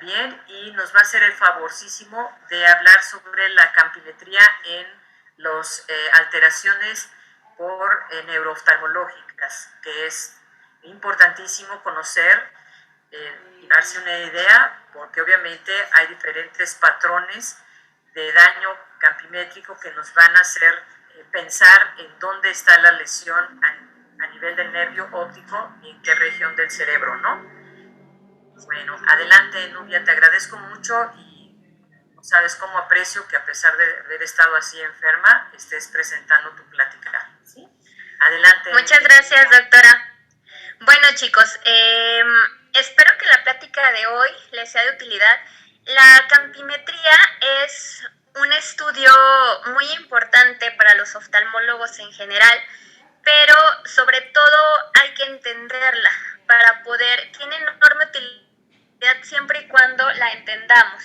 también y nos va a hacer el favorcísimo de hablar sobre la campimetría en las alteraciones por neurooftalmológicas, que es importantísimo conocer y darse una idea, porque obviamente hay diferentes patrones de daño campimétrico que nos van a hacer pensar en dónde está la lesión a nivel del nervio óptico y en qué región del cerebro, ¿no? Bueno, adelante, Nubia, te agradezco mucho y sabes cómo aprecio que a pesar de haber estado así enferma, estés presentando tu plática. ¿Sí? Adelante. Muchas gracias, doctora. Bueno, chicos, espero que la plática de hoy les sea de utilidad. La campimetría es un estudio muy importante para los oftalmólogos en general, pero sobre todo hay que entenderla para poder, tiene enorme utilidad siempre y cuando la entendamos.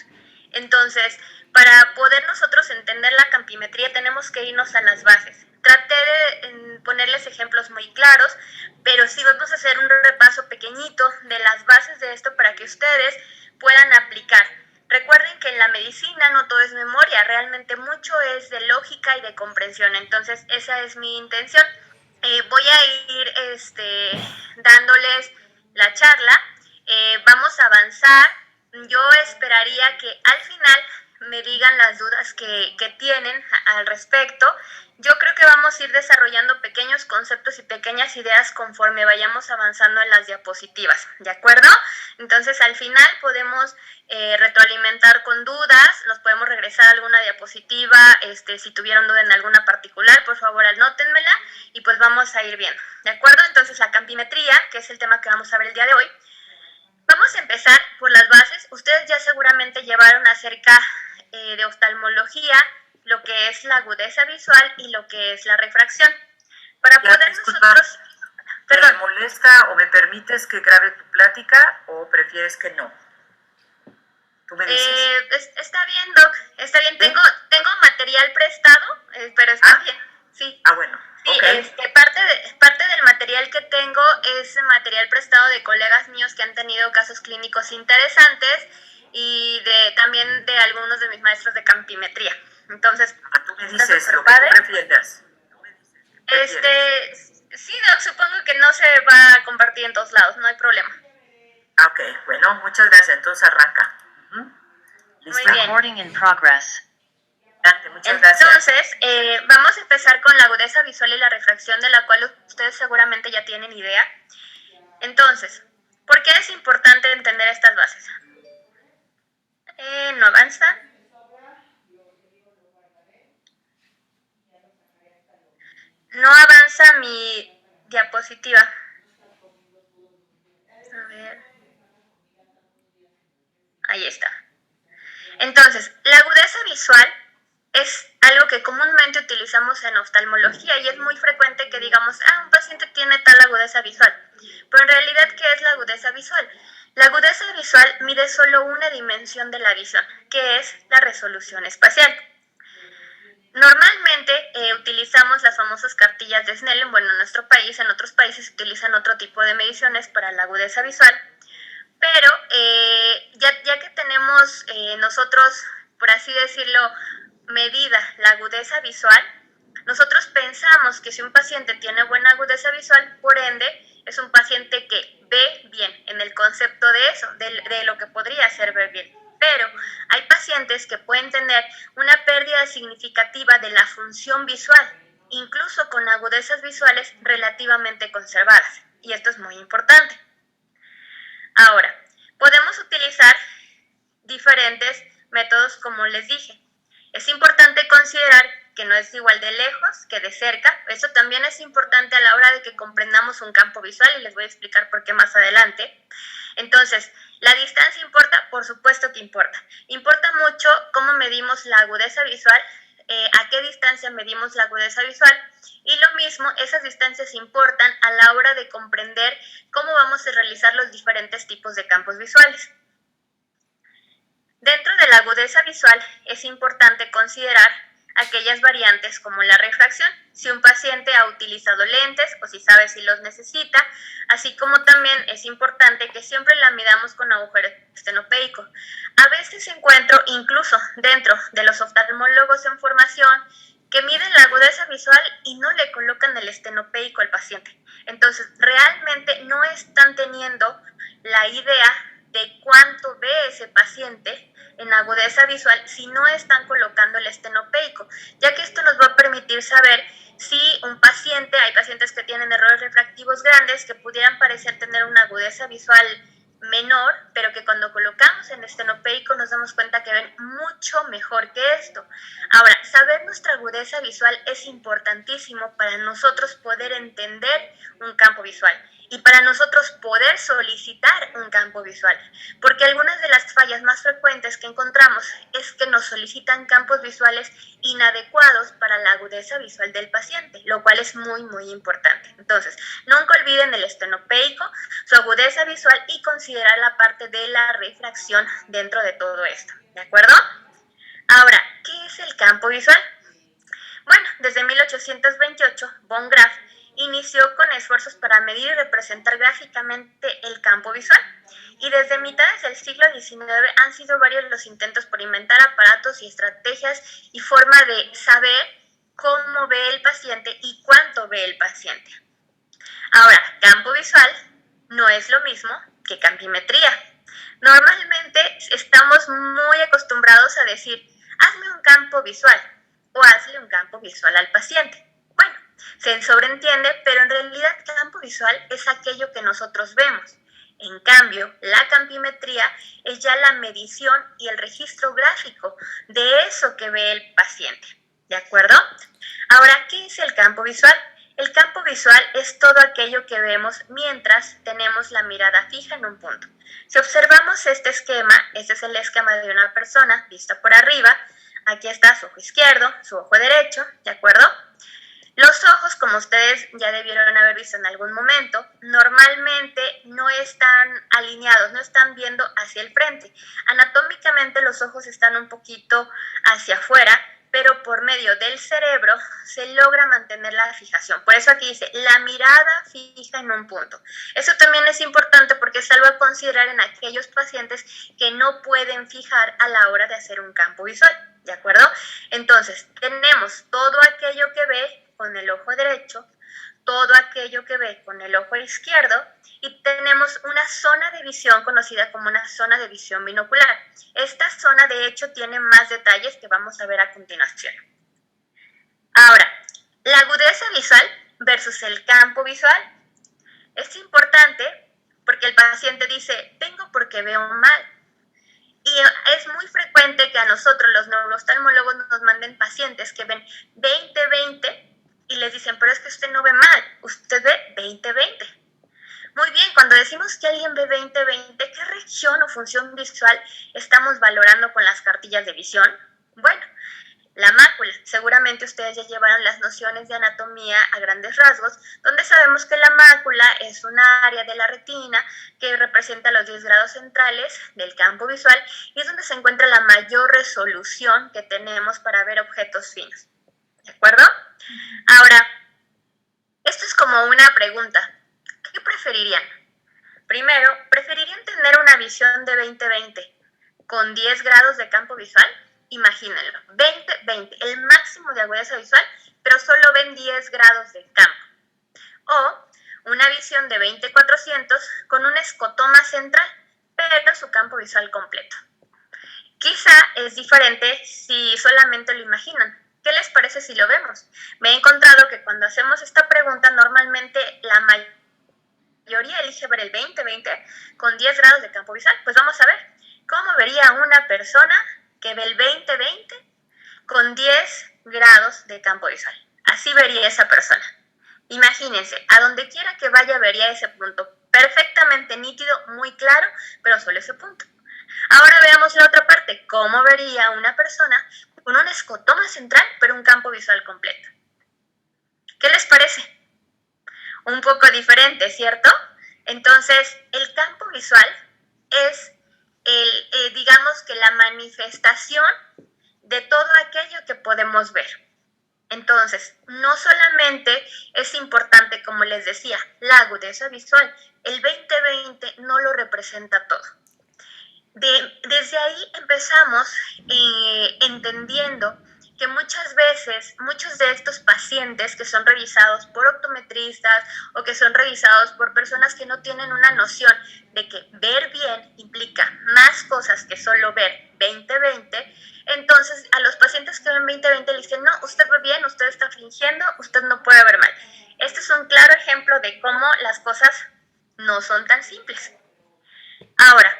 Entonces, para poder nosotros entender la campimetría tenemos que irnos a las bases. Traté de ponerles ejemplos muy claros, pero sí vamos a hacer un repaso pequeñito de las bases de esto para que ustedes puedan aplicar. Recuerden que en la medicina no todo es memoria, realmente mucho es de lógica y de comprensión. Entonces, esa es mi intención. Voy a ir dándoles la charla. Vamos a avanzar. Yo esperaría que al final me digan las dudas que tienen al respecto. Yo creo que vamos a ir desarrollando pequeños conceptos y pequeñas ideas conforme vayamos avanzando en las diapositivas, ¿de acuerdo? Entonces al final podemos retroalimentar con dudas, nos podemos regresar a alguna diapositiva, si tuvieron duda en alguna particular, por favor anótenmela y pues vamos a ir viendo, ¿de acuerdo? Entonces la campimetría, que es el tema que vamos a ver el día de hoy, vamos a empezar por las bases. Ustedes ya seguramente llevaron acerca de oftalmología lo que es la agudeza visual y lo que es la refracción. Para ya, poder disculpa, nosotros... ¿te molesta o me permites que grabe tu plática o prefieres que no? Tú me dices. Está bien, Doc, está bien. ¿Sí? Tengo material prestado, pero está bien, sí. Bueno. Sí, okay. Parte del material que tengo es material prestado de colegas míos que han tenido casos clínicos interesantes y también de algunos de mis maestros de campimetría. Entonces, tú me dices lo que tú prefieras. Sí, Doc, supongo que no se va a compartir en todos lados, no hay problema. Ok, bueno, muchas gracias. Entonces arranca. Muy bien. Recording in progress. Muchas gracias. Entonces, vamos a empezar con la agudeza visual y la refracción, de la cual ustedes seguramente ya tienen idea. Entonces, ¿por qué es importante entender estas bases? No avanza. No avanza mi diapositiva. A ver. Ahí está. Entonces, la agudeza visual es algo que comúnmente utilizamos en oftalmología y es muy frecuente que digamos, un paciente tiene tal agudeza visual. Pero en realidad, ¿qué es la agudeza visual? La agudeza visual mide solo una dimensión de la visión, que es la resolución espacial. Normalmente utilizamos las famosas cartillas de Snellen. Bueno, en nuestro país, en otros países se utilizan otro tipo de mediciones para la agudeza visual. Pero ya que tenemos nosotros, por así decirlo, medida la agudeza visual, nosotros pensamos que si un paciente tiene buena agudeza visual, por ende, es un paciente que ve bien, en el concepto de eso, de lo que podría ser ver bien. Pero hay pacientes que pueden tener una pérdida significativa de la función visual, incluso con agudezas visuales relativamente conservadas. Y esto es muy importante. Ahora, podemos utilizar diferentes métodos, como les dije. Es importante considerar que no es igual de lejos que de cerca. Eso también es importante a la hora de que comprendamos un campo visual y les voy a explicar por qué más adelante. Entonces, ¿la distancia importa? Por supuesto que importa. Importa mucho cómo medimos la agudeza visual, a qué distancia medimos la agudeza visual, y lo mismo, esas distancias importan a la hora de comprender cómo vamos a realizar los diferentes tipos de campos visuales. Dentro de la agudeza visual es importante considerar aquellas variantes como la refracción, si un paciente ha utilizado lentes o si sabe si los necesita, así como también es importante que siempre la midamos con agujero estenopeico. A veces encuentro incluso dentro de los oftalmólogos en formación que miden la agudeza visual y no le colocan el estenopeico al paciente. Entonces, realmente no están teniendo la idea de cuánto ve ese paciente en agudeza visual si no están colocando el estenopeico, ya que esto nos va a permitir saber si un paciente, hay pacientes que tienen errores refractivos grandes que pudieran parecer tener una agudeza visual menor, pero que cuando colocamos en estenopeico nos damos cuenta que ven mucho mejor que esto. Ahora, saber nuestra agudeza visual es importantísimo para nosotros poder entender un campo visual y para nosotros poder solicitar un campo visual, porque algunas de las fallas más frecuentes que encontramos es que nos solicitan campos visuales inadecuados para la agudeza visual del paciente, lo cual es muy importante. Entonces, nunca olviden el estenopeico, su agudeza visual y considerar la parte de la refracción dentro de todo esto, ¿de acuerdo? Ahora, ¿qué es el campo visual? Bueno, desde 1828, von Graf inició con esfuerzos para medir y representar gráficamente el campo visual. Y desde mitades del siglo XIX han sido varios los intentos por inventar aparatos y estrategias y forma de saber cómo ve el paciente y cuánto ve el paciente. Ahora, campo visual no es lo mismo que campimetría. Normalmente estamos muy acostumbrados a decir, hazme un campo visual o hazle un campo visual al paciente. Bueno, se sobreentiende, pero en realidad campo visual es aquello que nosotros vemos. En cambio, la campimetría es ya la medición y el registro gráfico de eso que ve el paciente. ¿De acuerdo? Ahora, ¿qué es el campo visual? El campo visual es todo aquello que vemos mientras tenemos la mirada fija en un punto. Si observamos este esquema, este es el esquema de una persona vista por arriba. Aquí está su ojo izquierdo, su ojo derecho, ¿de acuerdo? Los ojos, como ustedes ya debieron haber visto en algún momento, normalmente no están alineados, no están viendo hacia el frente. Anatómicamente los ojos están un poquito hacia afuera, pero por medio del cerebro se logra mantener la fijación. Por eso aquí dice, la mirada fija en un punto. Eso también es importante porque es algo a considerar en aquellos pacientes que no pueden fijar a la hora de hacer un campo visual, ¿de acuerdo? Entonces, tenemos todo aquello que ve con el ojo derecho, todo aquello que ve con el ojo izquierdo y tenemos una zona de visión conocida como una zona de visión binocular. Esta zona de hecho tiene más detalles que vamos a ver a continuación. Ahora, la agudeza visual versus el campo visual es importante porque el paciente dice, vengo porque veo mal. Y es muy frecuente que a nosotros los neurooftalmólogos nos manden pacientes que ven 20/20 y les dicen, pero es que usted no ve mal, usted ve 20/20. Muy bien, cuando decimos que alguien ve 20/20, ¿qué región o función visual estamos valorando con las cartillas de visión? Bueno, la mácula. Seguramente ustedes ya llevaron las nociones de anatomía a grandes rasgos, donde sabemos que la mácula es un área de la retina que representa los 10 grados centrales del campo visual y es donde se encuentra la mayor resolución que tenemos para ver objetos finos. ¿De acuerdo? Ahora, esto es como una pregunta. ¿Qué preferirían? Primero, ¿preferirían tener una visión de 20/20 con 10 grados de campo visual? Imagínenlo, 20/20, el máximo de agudeza visual, pero solo ven 10 grados de campo. O una visión de 20/400 con un escotoma central, pero su campo visual completo. Quizá es diferente si solamente lo imaginan. ¿Qué les parece si lo vemos? Me he encontrado que cuando hacemos esta pregunta, normalmente la mayoría elige ver el 20/20 con 10 grados de campo visual. Pues vamos a ver, ¿cómo vería una persona que ve el 20/20 con 10 grados de campo visual? Así vería esa persona. Imagínense, a donde quiera que vaya vería ese punto perfectamente nítido, muy claro, pero solo ese punto. Ahora veamos la otra parte, ¿cómo vería una persona con un escotoma central, pero un campo visual completo? ¿Qué les parece? Un poco diferente, ¿cierto? Entonces, el campo visual es digamos que la manifestación de todo aquello que podemos ver. Entonces, no solamente es importante, como les decía, la agudeza visual, el 20/20 no lo representa todo. Desde ahí empezamos entendiendo que muchas veces muchos de estos pacientes que son revisados por optometristas o que son revisados por personas que no tienen una noción de que ver bien implica más cosas que solo ver 20/20, entonces a los pacientes que ven 20/20 le dicen, no, usted ve bien, usted está fingiendo, usted no puede ver mal. Este es un claro ejemplo de cómo las cosas no son tan simples. Ahora,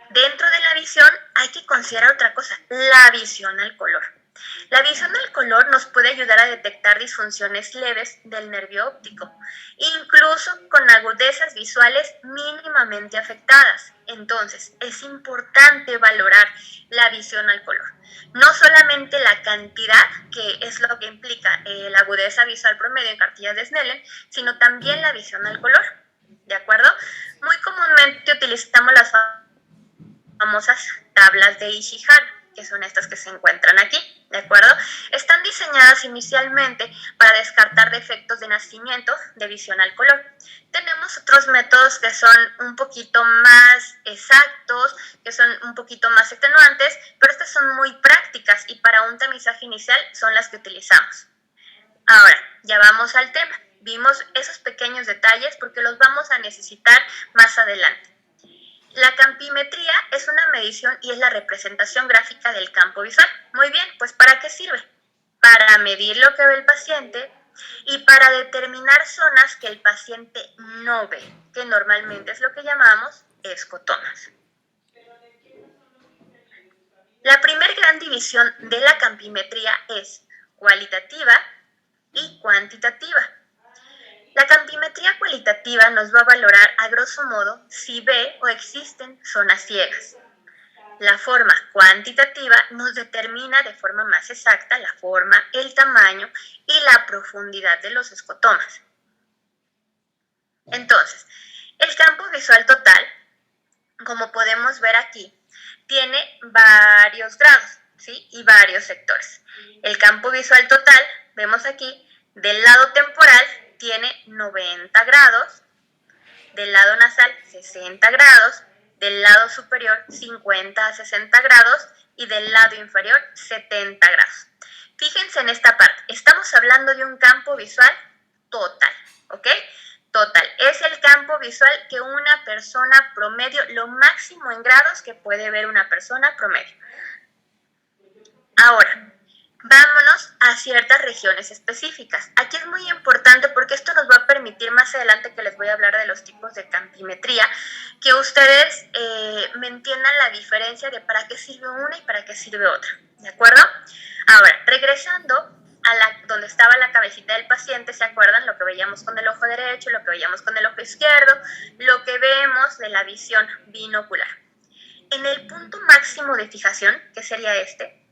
dentro de la visión hay que considerar otra cosa, la visión al color. La visión al color nos puede ayudar a detectar disfunciones leves del nervio óptico, incluso con agudezas visuales mínimamente afectadas. Entonces, es importante valorar la visión al color. No solamente la cantidad, que es lo que implica la agudeza visual promedio en cartillas de Snellen, sino también la visión al color. ¿De acuerdo? Muy comúnmente utilizamos las famosas tablas de Ishihara, que son estas que se encuentran aquí, ¿de acuerdo? Están diseñadas inicialmente para descartar defectos de nacimiento de visión al color. Tenemos otros métodos que son un poquito más exactos, que son un poquito más extenuantes, pero estas son muy prácticas y para un tamizaje inicial son las que utilizamos. Ahora, ya vamos al tema. Vimos esos pequeños detalles porque los vamos a necesitar más adelante. La campimetría es una medición y es la representación gráfica del campo visual. Muy bien, pues ¿para qué sirve? Para medir lo que ve el paciente y para determinar zonas que el paciente no ve, que normalmente es lo que llamamos escotomas. La primera gran división de la campimetría es cualitativa y cuantitativa. La campimetría cualitativa nos va a valorar a grosso modo si ve o existen zonas ciegas. La forma cuantitativa nos determina de forma más exacta la forma, el tamaño y la profundidad de los escotomas. Entonces, el campo visual total, como podemos ver aquí, tiene varios grados, ¿sí? Y varios sectores. El campo visual total, vemos aquí, del lado temporal tiene 90 grados, del lado nasal 60 grados, del lado superior 50 a 60 grados y del lado inferior 70 grados. Fíjense en esta parte, estamos hablando de un campo visual total, ¿ok? Total, es el campo visual que una persona promedio, lo máximo en grados que puede ver una persona promedio. Ahora, vámonos a ciertas regiones específicas. Aquí es muy importante porque esto nos va a permitir más adelante que les voy a hablar de los tipos de campimetría, que ustedes me entiendan la diferencia de para qué sirve una y para qué sirve otra, ¿de acuerdo? Ahora, regresando a donde estaba la cabecita del paciente, ¿se acuerdan? Lo que veíamos con el ojo derecho, lo que veíamos con el ojo izquierdo, lo que vemos de la visión binocular. En el punto máximo de fijación, que sería este,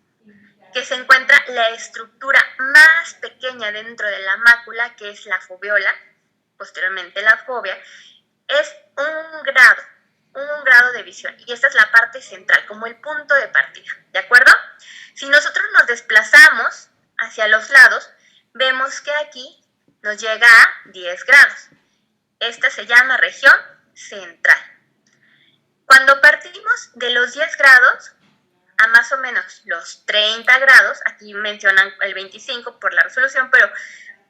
que se encuentra la estructura más pequeña dentro de la mácula, que es la foveola, posteriormente la fovea, es un grado de visión. Y esta es la parte central, como el punto de partida, ¿de acuerdo? Si nosotros nos desplazamos hacia los lados, vemos que aquí nos llega a 10 grados. Esta se llama región central. Cuando partimos de los 10 grados, a más o menos los 30 grados, aquí mencionan el 25 por la resolución, pero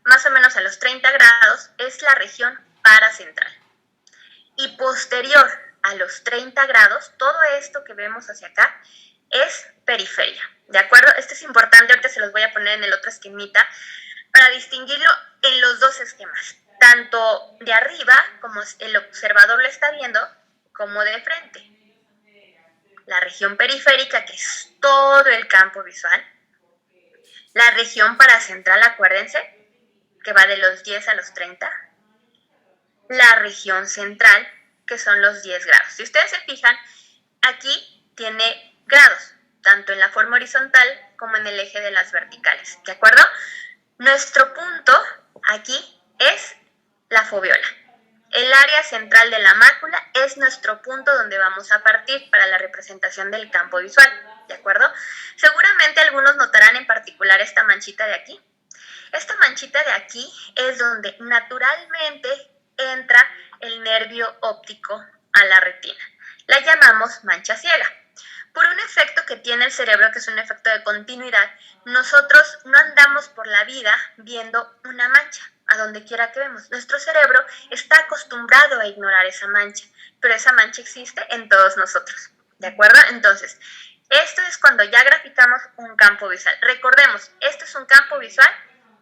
más o menos a los 30 grados es la región paracentral. Y posterior a los 30 grados, todo esto que vemos hacia acá es periferia, ¿de acuerdo? Esto es importante, ahorita se los voy a poner en el otro esquemita para distinguirlo en los dos esquemas, tanto de arriba, como el observador lo está viendo, como de frente. La región periférica, que es todo el campo visual. La región paracentral, acuérdense, que va de los 10 a los 30. La región central, que son los 10 grados. Si ustedes se fijan, aquí tiene grados, tanto en la forma horizontal como en el eje de las verticales, ¿de acuerdo? Nuestro punto aquí es la foveola. El área central de la mácula es nuestro punto donde vamos a partir para la representación del campo visual, ¿de acuerdo? Seguramente algunos notarán en particular esta manchita de aquí. Esta manchita de aquí es donde naturalmente entra el nervio óptico a la retina. La llamamos mancha ciega. Por un efecto que tiene el cerebro, que es un efecto de continuidad, nosotros no andamos por la vida viendo una mancha a donde quiera que vemos. Nuestro cerebro está acostumbrado a ignorar esa mancha, pero esa mancha existe en todos nosotros, ¿de acuerdo? Entonces, esto es cuando ya graficamos un campo visual. Recordemos, esto es un campo visual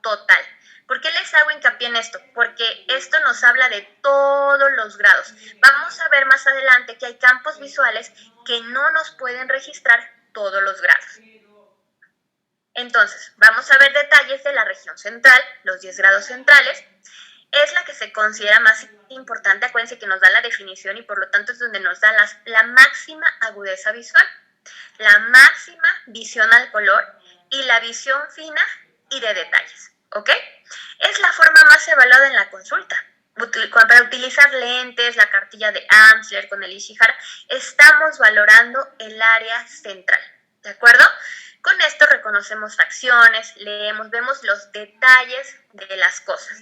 total. ¿Por qué les hago hincapié en esto? Porque esto nos habla de todos los grados. Vamos a ver más adelante que hay campos visuales que no nos pueden registrar todos los grados. Entonces, vamos a ver detalles de la región central, los 10 grados centrales. Es la que se considera más importante, acuérdense que nos da la definición y por lo tanto es donde nos da la máxima agudeza visual, la máxima visión al color y la visión fina y de detalles, ¿ok? Es la forma más evaluada en la consulta. Para utilizar lentes, la cartilla de Amsler con el Ishihara, estamos valorando el área central, ¿de acuerdo? Con esto reconocemos facciones, leemos, vemos los detalles de las cosas.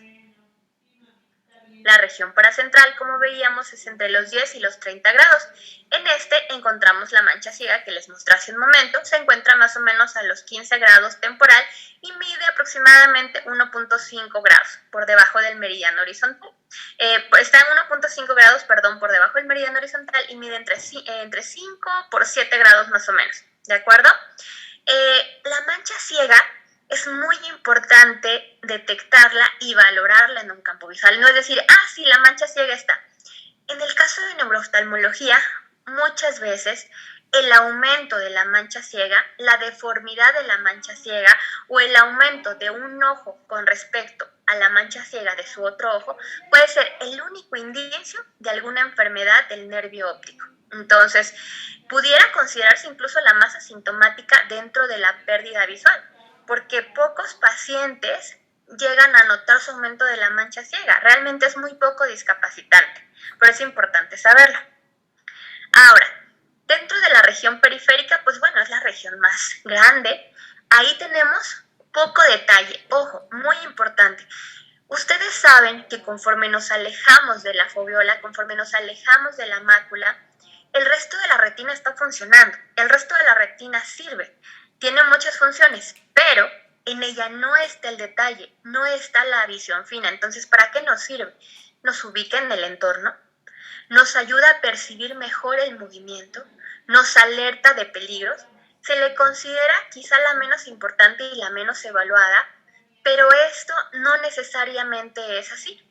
La región paracentral, como veíamos, es entre los 10 y los 30 grados. En este encontramos la mancha ciega que les mostré hace un momento. Se encuentra más o menos a los 15 grados temporal y mide aproximadamente 1.5 grados por debajo del meridiano horizontal. Está en 1.5 grados, por debajo del meridiano horizontal y mide entre 5 por 7 grados más o menos. ¿De acuerdo? La mancha ciega es muy importante detectarla y valorarla en un campo visual. No es decir, sí, la mancha ciega está. En el caso de neurooftalmología, muchas veces el aumento de la mancha ciega, la deformidad de la mancha ciega o el aumento de un ojo con respecto a la mancha ciega de su otro ojo puede ser el único indicio de alguna enfermedad del nervio óptico. Entonces, pudiera considerarse incluso la más asintomática dentro de la pérdida visual, porque pocos pacientes llegan a notar su aumento de la mancha ciega. Realmente es muy poco discapacitante, pero es importante saberlo. Ahora, dentro de la región periférica, pues bueno, es la región más grande. Ahí tenemos poco detalle. Ojo, muy importante. Ustedes saben que conforme nos alejamos de la foveola, conforme nos alejamos de la mácula, el resto de la retina está funcionando. El resto de la retina sirve. Tiene muchas funciones, pero en ella no está el detalle, no está la visión fina. Entonces, ¿para qué nos sirve? Nos ubica en el entorno, nos ayuda a percibir mejor el movimiento, nos alerta de peligros, se le considera quizá la menos importante y la menos evaluada, pero esto no necesariamente es así.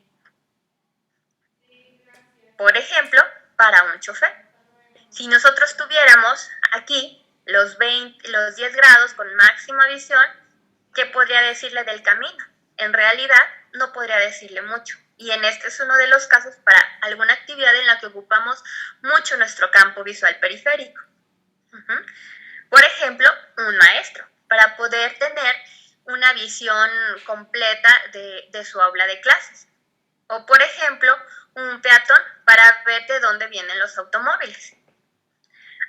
Por ejemplo, para un chofer. Si nosotros tuviéramos aquí los 10 grados con máxima visión, ¿qué podría decirle del camino? En realidad, no podría decirle mucho. Y en este es uno de los casos para alguna actividad en la que ocupamos mucho nuestro campo visual periférico. Por ejemplo, un maestro, para poder tener una visión completa de su aula de clases. O, por ejemplo, un peatón para ver de dónde vienen los automóviles.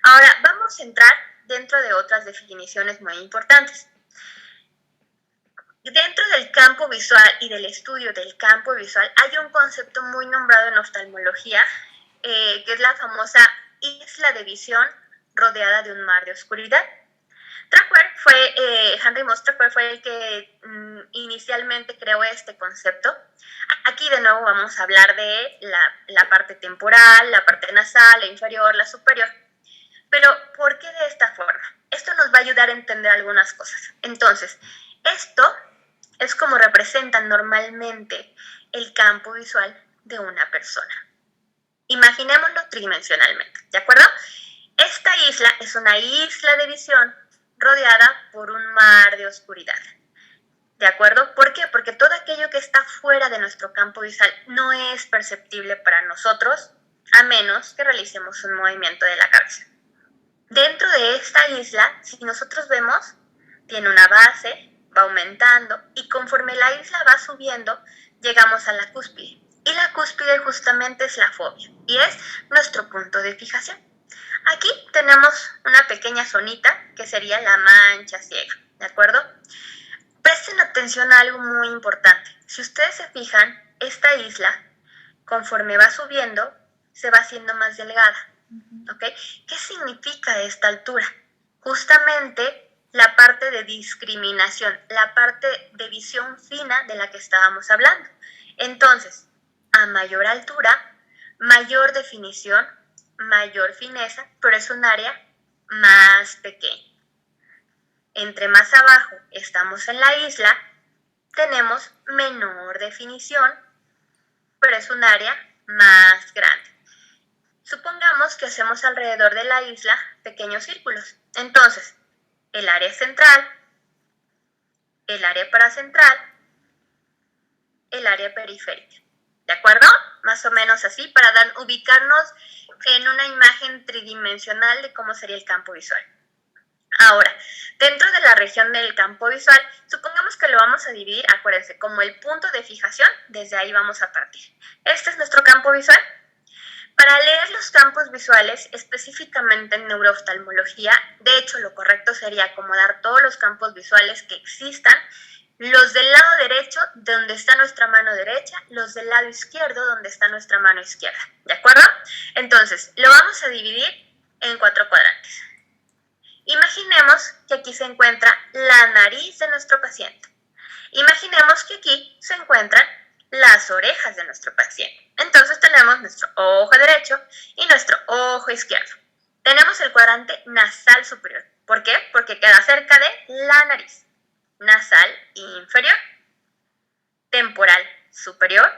Ahora, vamos a entrar dentro de otras definiciones muy importantes. Dentro del campo visual y del estudio del campo visual hay un concepto muy nombrado en oftalmología, que es la famosa isla de visión rodeada de un mar de oscuridad. Henry Mostracquer fue el que inicialmente creó este concepto. Aquí de nuevo vamos a hablar de la parte temporal, la parte nasal, la inferior, la superior. Pero, ¿por qué de esta forma? Esto nos va a ayudar a entender algunas cosas. Entonces, esto es como representan normalmente el campo visual de una persona. Imaginémoslo tridimensionalmente, ¿de acuerdo? Esta isla es una isla de visión rodeada por un mar de oscuridad. ¿De acuerdo? ¿Por qué? Porque todo aquello que está fuera de nuestro campo visual no es perceptible para nosotros, a menos que realicemos un movimiento de la cabeza. Dentro de esta isla, si nosotros vemos, tiene una base, va aumentando y conforme la isla va subiendo, llegamos a la cúspide. Y la cúspide justamente es la fobia y es nuestro punto de fijación. Aquí tenemos una pequeña zonita que sería la mancha ciega, ¿de acuerdo? Presten atención a algo muy importante. Si ustedes se fijan, esta isla, conforme va subiendo, se va haciendo más delgada, ¿ok? ¿Qué significa esta altura? Justamente la parte de discriminación, la parte de visión fina de la que estábamos hablando. Entonces, a mayor altura, mayor definición, mayor fineza, pero es un área más pequeña. Entre más abajo estamos en la isla, tenemos menor definición, pero es un área más grande. Supongamos que hacemos alrededor de la isla pequeños círculos. Entonces, el área central, el área paracentral, el área periférica. ¿De acuerdo? Más o menos así para ubicarnos en una imagen tridimensional de cómo sería el campo visual. Ahora, dentro de la región del campo visual, supongamos que lo vamos a dividir, acuérdense, como el punto de fijación, desde ahí vamos a partir. Este es nuestro campo visual. Para leer los campos visuales, específicamente en neurooftalmología, de hecho lo correcto sería acomodar todos los campos visuales que existan, los del lado derecho, donde está nuestra mano derecha, los del lado izquierdo, donde está nuestra mano izquierda, ¿de acuerdo? Entonces, lo vamos a dividir en 4 cuadrantes. Imaginemos que aquí se encuentra la nariz de nuestro paciente. Imaginemos que aquí se encuentran las orejas de nuestro paciente. Entonces tenemos nuestro ojo derecho y nuestro ojo izquierdo. Tenemos el cuadrante nasal superior. ¿Por qué? Porque queda cerca de la nariz. Nasal inferior, temporal superior,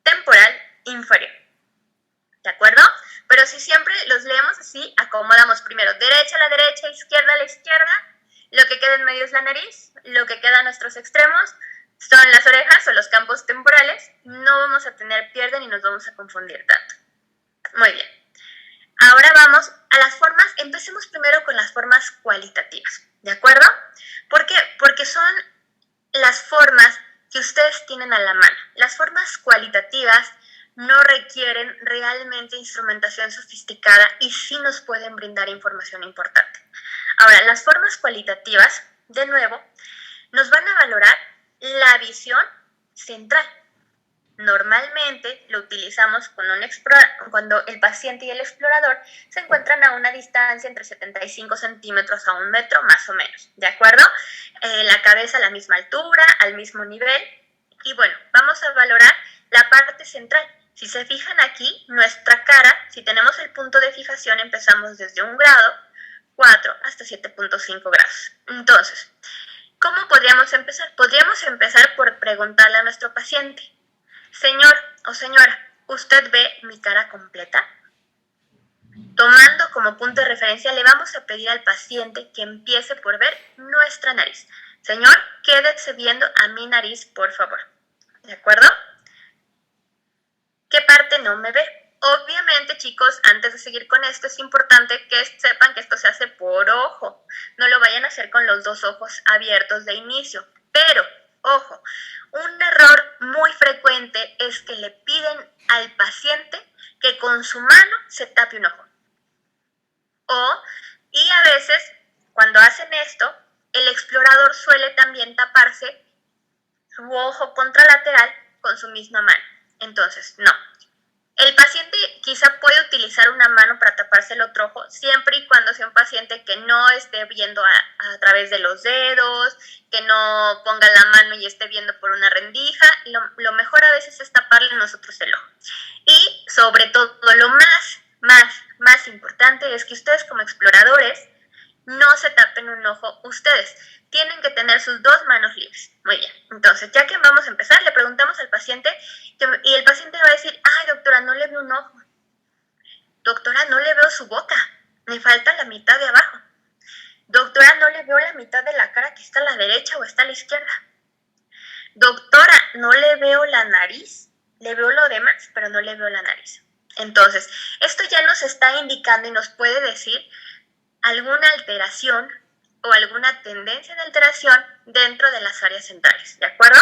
temporal inferior. ¿De acuerdo? Pero si siempre los leemos así, acomodamos primero derecha a la derecha, izquierda a la izquierda, lo que queda en medio es la nariz, lo que queda a nuestros extremos son las orejas o los campos temporales, no vamos a tener pierde ni nos vamos a confundir tanto. Muy bien. Ahora vamos a las formas, empecemos primero con las formas cualitativas, ¿de acuerdo? ¿Por qué? Porque son las formas que ustedes tienen a la mano. Las formas cualitativas no requieren realmente instrumentación sofisticada y sí nos pueden brindar información importante. Ahora, las formas cualitativas, de nuevo, nos van a valorar la visión central. Normalmente lo utilizamos cuando el paciente y el explorador se encuentran a una distancia entre 75 centímetros a 1 metro, más o menos, ¿de acuerdo? La cabeza a la misma altura, al mismo nivel. Y bueno, vamos a valorar la parte central. Si se fijan aquí, nuestra cara, si tenemos el punto de fijación, empezamos desde 1 grado, 4 hasta 7.5 grados. Entonces, ¿cómo podríamos empezar? Podríamos empezar por preguntarle a nuestro paciente: señor o señora, ¿usted ve mi cara completa? Tomando como punto de referencia, le vamos a pedir al paciente que empiece por ver nuestra nariz. Señor, quédese viendo a mi nariz, por favor. ¿De acuerdo? ¿Qué parte no me ve? Obviamente, chicos, antes de seguir con esto, es importante que sepan que esto se hace por ojo. No lo vayan a hacer con los 2 ojos abiertos de inicio. Pero, ojo, un error muy frecuente es que le piden al paciente que con su mano se tape un ojo. Y a veces, cuando hacen esto, el explorador suele también taparse su ojo contralateral con su misma mano. Entonces, no. El paciente quizá puede utilizar una mano para taparse el otro ojo, siempre y cuando sea un paciente que no esté viendo a través de los dedos, que no ponga la mano y esté viendo por una rendija. Lo mejor a veces es taparle nosotros el ojo. Y sobre todo, lo más importante es que ustedes como exploradores no se tapen un ojo ustedes. Tienen que tener sus 2 manos libres. Muy bien. Entonces, ya que vamos a empezar, le preguntamos al paciente y el paciente va a decir: ay, doctora, no le veo un ojo. Doctora, no le veo su boca. Me falta la mitad de abajo. Doctora, no le veo la mitad de la cara que está a la derecha o está a la izquierda. Doctora, no le veo la nariz. Le veo lo demás, pero no le veo la nariz. Entonces, esto ya nos está indicando y nos puede decir alguna alteración o alguna tendencia de alteración dentro de las áreas centrales, ¿de acuerdo?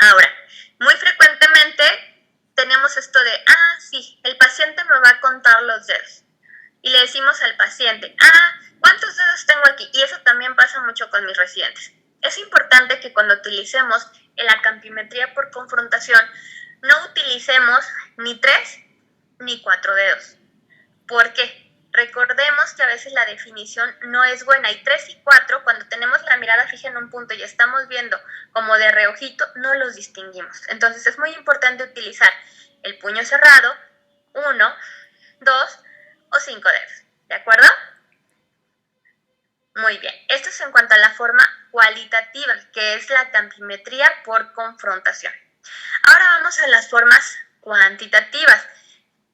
Ahora, muy frecuentemente tenemos esto de, sí, el paciente me va a contar los dedos. Y le decimos al paciente, ¿cuántos dedos tengo aquí? Y eso también pasa mucho con mis residentes. Es importante que cuando utilicemos la campimetría por confrontación, no utilicemos ni 3 ni 4 dedos. ¿Por qué? Recordemos que a veces la definición no es buena y 3 y 4, cuando tenemos la mirada fija en un punto y estamos viendo como de reojito, no los distinguimos. Entonces es muy importante utilizar el puño cerrado, 1, 2 o 5 dedos. ¿De acuerdo? Muy bien. Esto es en cuanto a la forma cualitativa, que es la campimetría por confrontación. Ahora vamos a las formas cuantitativas,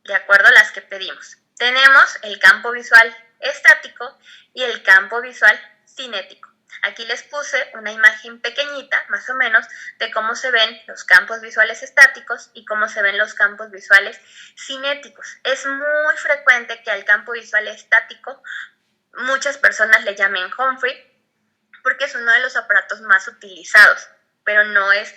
de acuerdo a las que pedimos. Tenemos el campo visual estático y el campo visual cinético. Aquí les puse una imagen pequeñita, más o menos, de cómo se ven los campos visuales estáticos y cómo se ven los campos visuales cinéticos. Es muy frecuente que al campo visual estático muchas personas le llamen Humphrey, porque es uno de los aparatos más utilizados, pero no es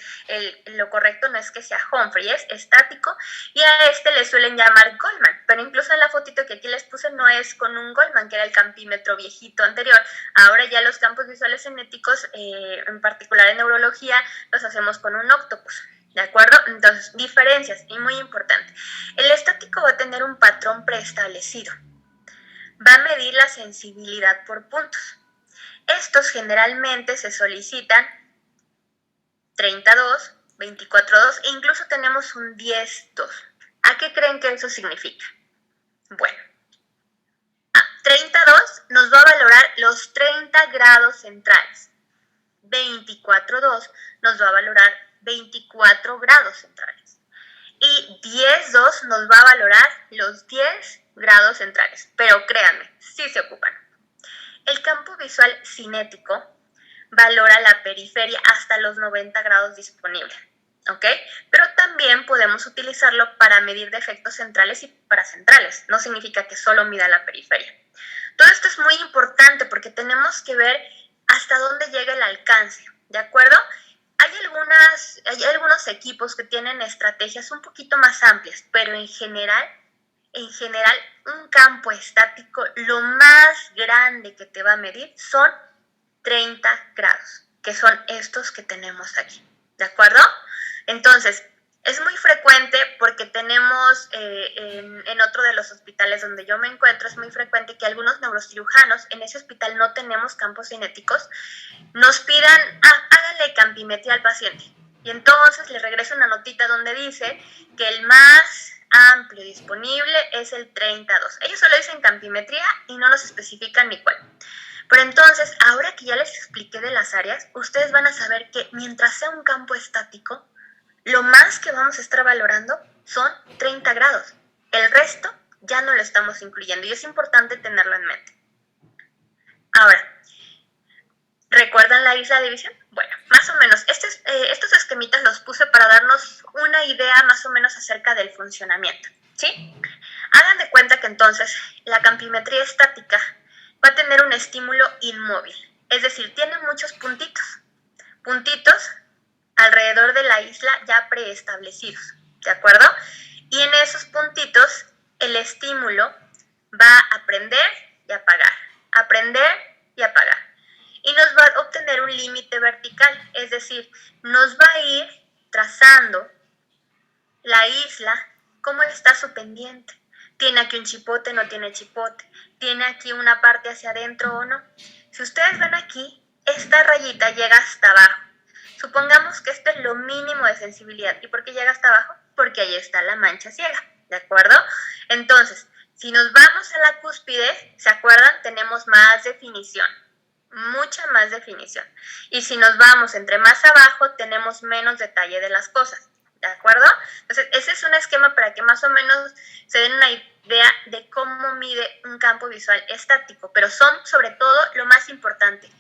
lo correcto no es que sea Humphrey, es estático, y a este le suelen llamar Goldman, pero incluso en la fotito que aquí les puse no es con un Goldman, que era el campímetro viejito anterior. Ahora ya los campos visuales cinéticos, en particular en neurología, los hacemos con un octopus. ¿De acuerdo? Entonces, diferencias, y muy importante. El estático va a tener un patrón preestablecido. Va a medir la sensibilidad por puntos. Estos generalmente se solicitan 32, 24.2 e incluso tenemos un 10.2. ¿A qué creen que eso significa? Bueno, 32 nos va a valorar los 30 grados centrales. 24.2 nos va a valorar 24 grados centrales. Y 10.2 nos va a valorar los 10 grados centrales. Pero créanme, sí se ocupan. El campo visual cinético valora la periferia hasta los 90 grados disponible, ¿ok? Pero también podemos utilizarlo para medir defectos centrales y paracentrales. No significa que solo mida la periferia. Todo esto es muy importante porque tenemos que ver hasta dónde llega el alcance, ¿de acuerdo? Hay algunos equipos que tienen estrategias un poquito más amplias, pero en general, un campo estático, lo más grande que te va a medir son 30 grados, que son estos que tenemos aquí, ¿de acuerdo? Entonces, es muy frecuente porque tenemos en otro de los hospitales donde yo me encuentro, es muy frecuente que algunos neurocirujanos, en ese hospital no tenemos campos cinéticos, nos pidan, háganle campimetría al paciente. Y entonces le regreso una notita donde dice que el más amplio disponible es el 32. Ellos solo dicen campimetría y no nos especifican ni cuál. Pero entonces, ahora que ya les expliqué de las áreas, ustedes van a saber que mientras sea un campo estático, lo más que vamos a estar valorando son 30 grados. El resto ya no lo estamos incluyendo y es importante tenerlo en mente. Ahora, ¿recuerdan la isla de división? Bueno, más o menos, estos esquemitas los puse para darnos una idea más o menos acerca del funcionamiento, ¿sí? Hagan de cuenta que entonces la campimetría estática va a tener un estímulo inmóvil, es decir, tiene muchos puntitos alrededor de la isla ya preestablecidos, ¿de acuerdo? Y en esos puntitos el estímulo va a prender y apagar, y nos va a obtener un límite vertical, es decir, nos va a ir trazando la isla, cómo está su pendiente. ¿Tiene aquí un chipote, no tiene chipote? ¿Tiene aquí una parte hacia adentro o no? Si ustedes ven aquí, esta rayita llega hasta abajo. Supongamos que esto es lo mínimo de sensibilidad. ¿Y por qué llega hasta abajo? Porque ahí está la mancha ciega, ¿de acuerdo? Entonces, si nos vamos a la cúspide, ¿se acuerdan? Tenemos más definición, mucha más definición. Y si nos vamos entre más abajo, tenemos menos detalle de las cosas. ¿De acuerdo? Entonces, ese es un esquema para que más o menos se den una idea de cómo mide un campo visual estático, pero son sobre todo lo más importante,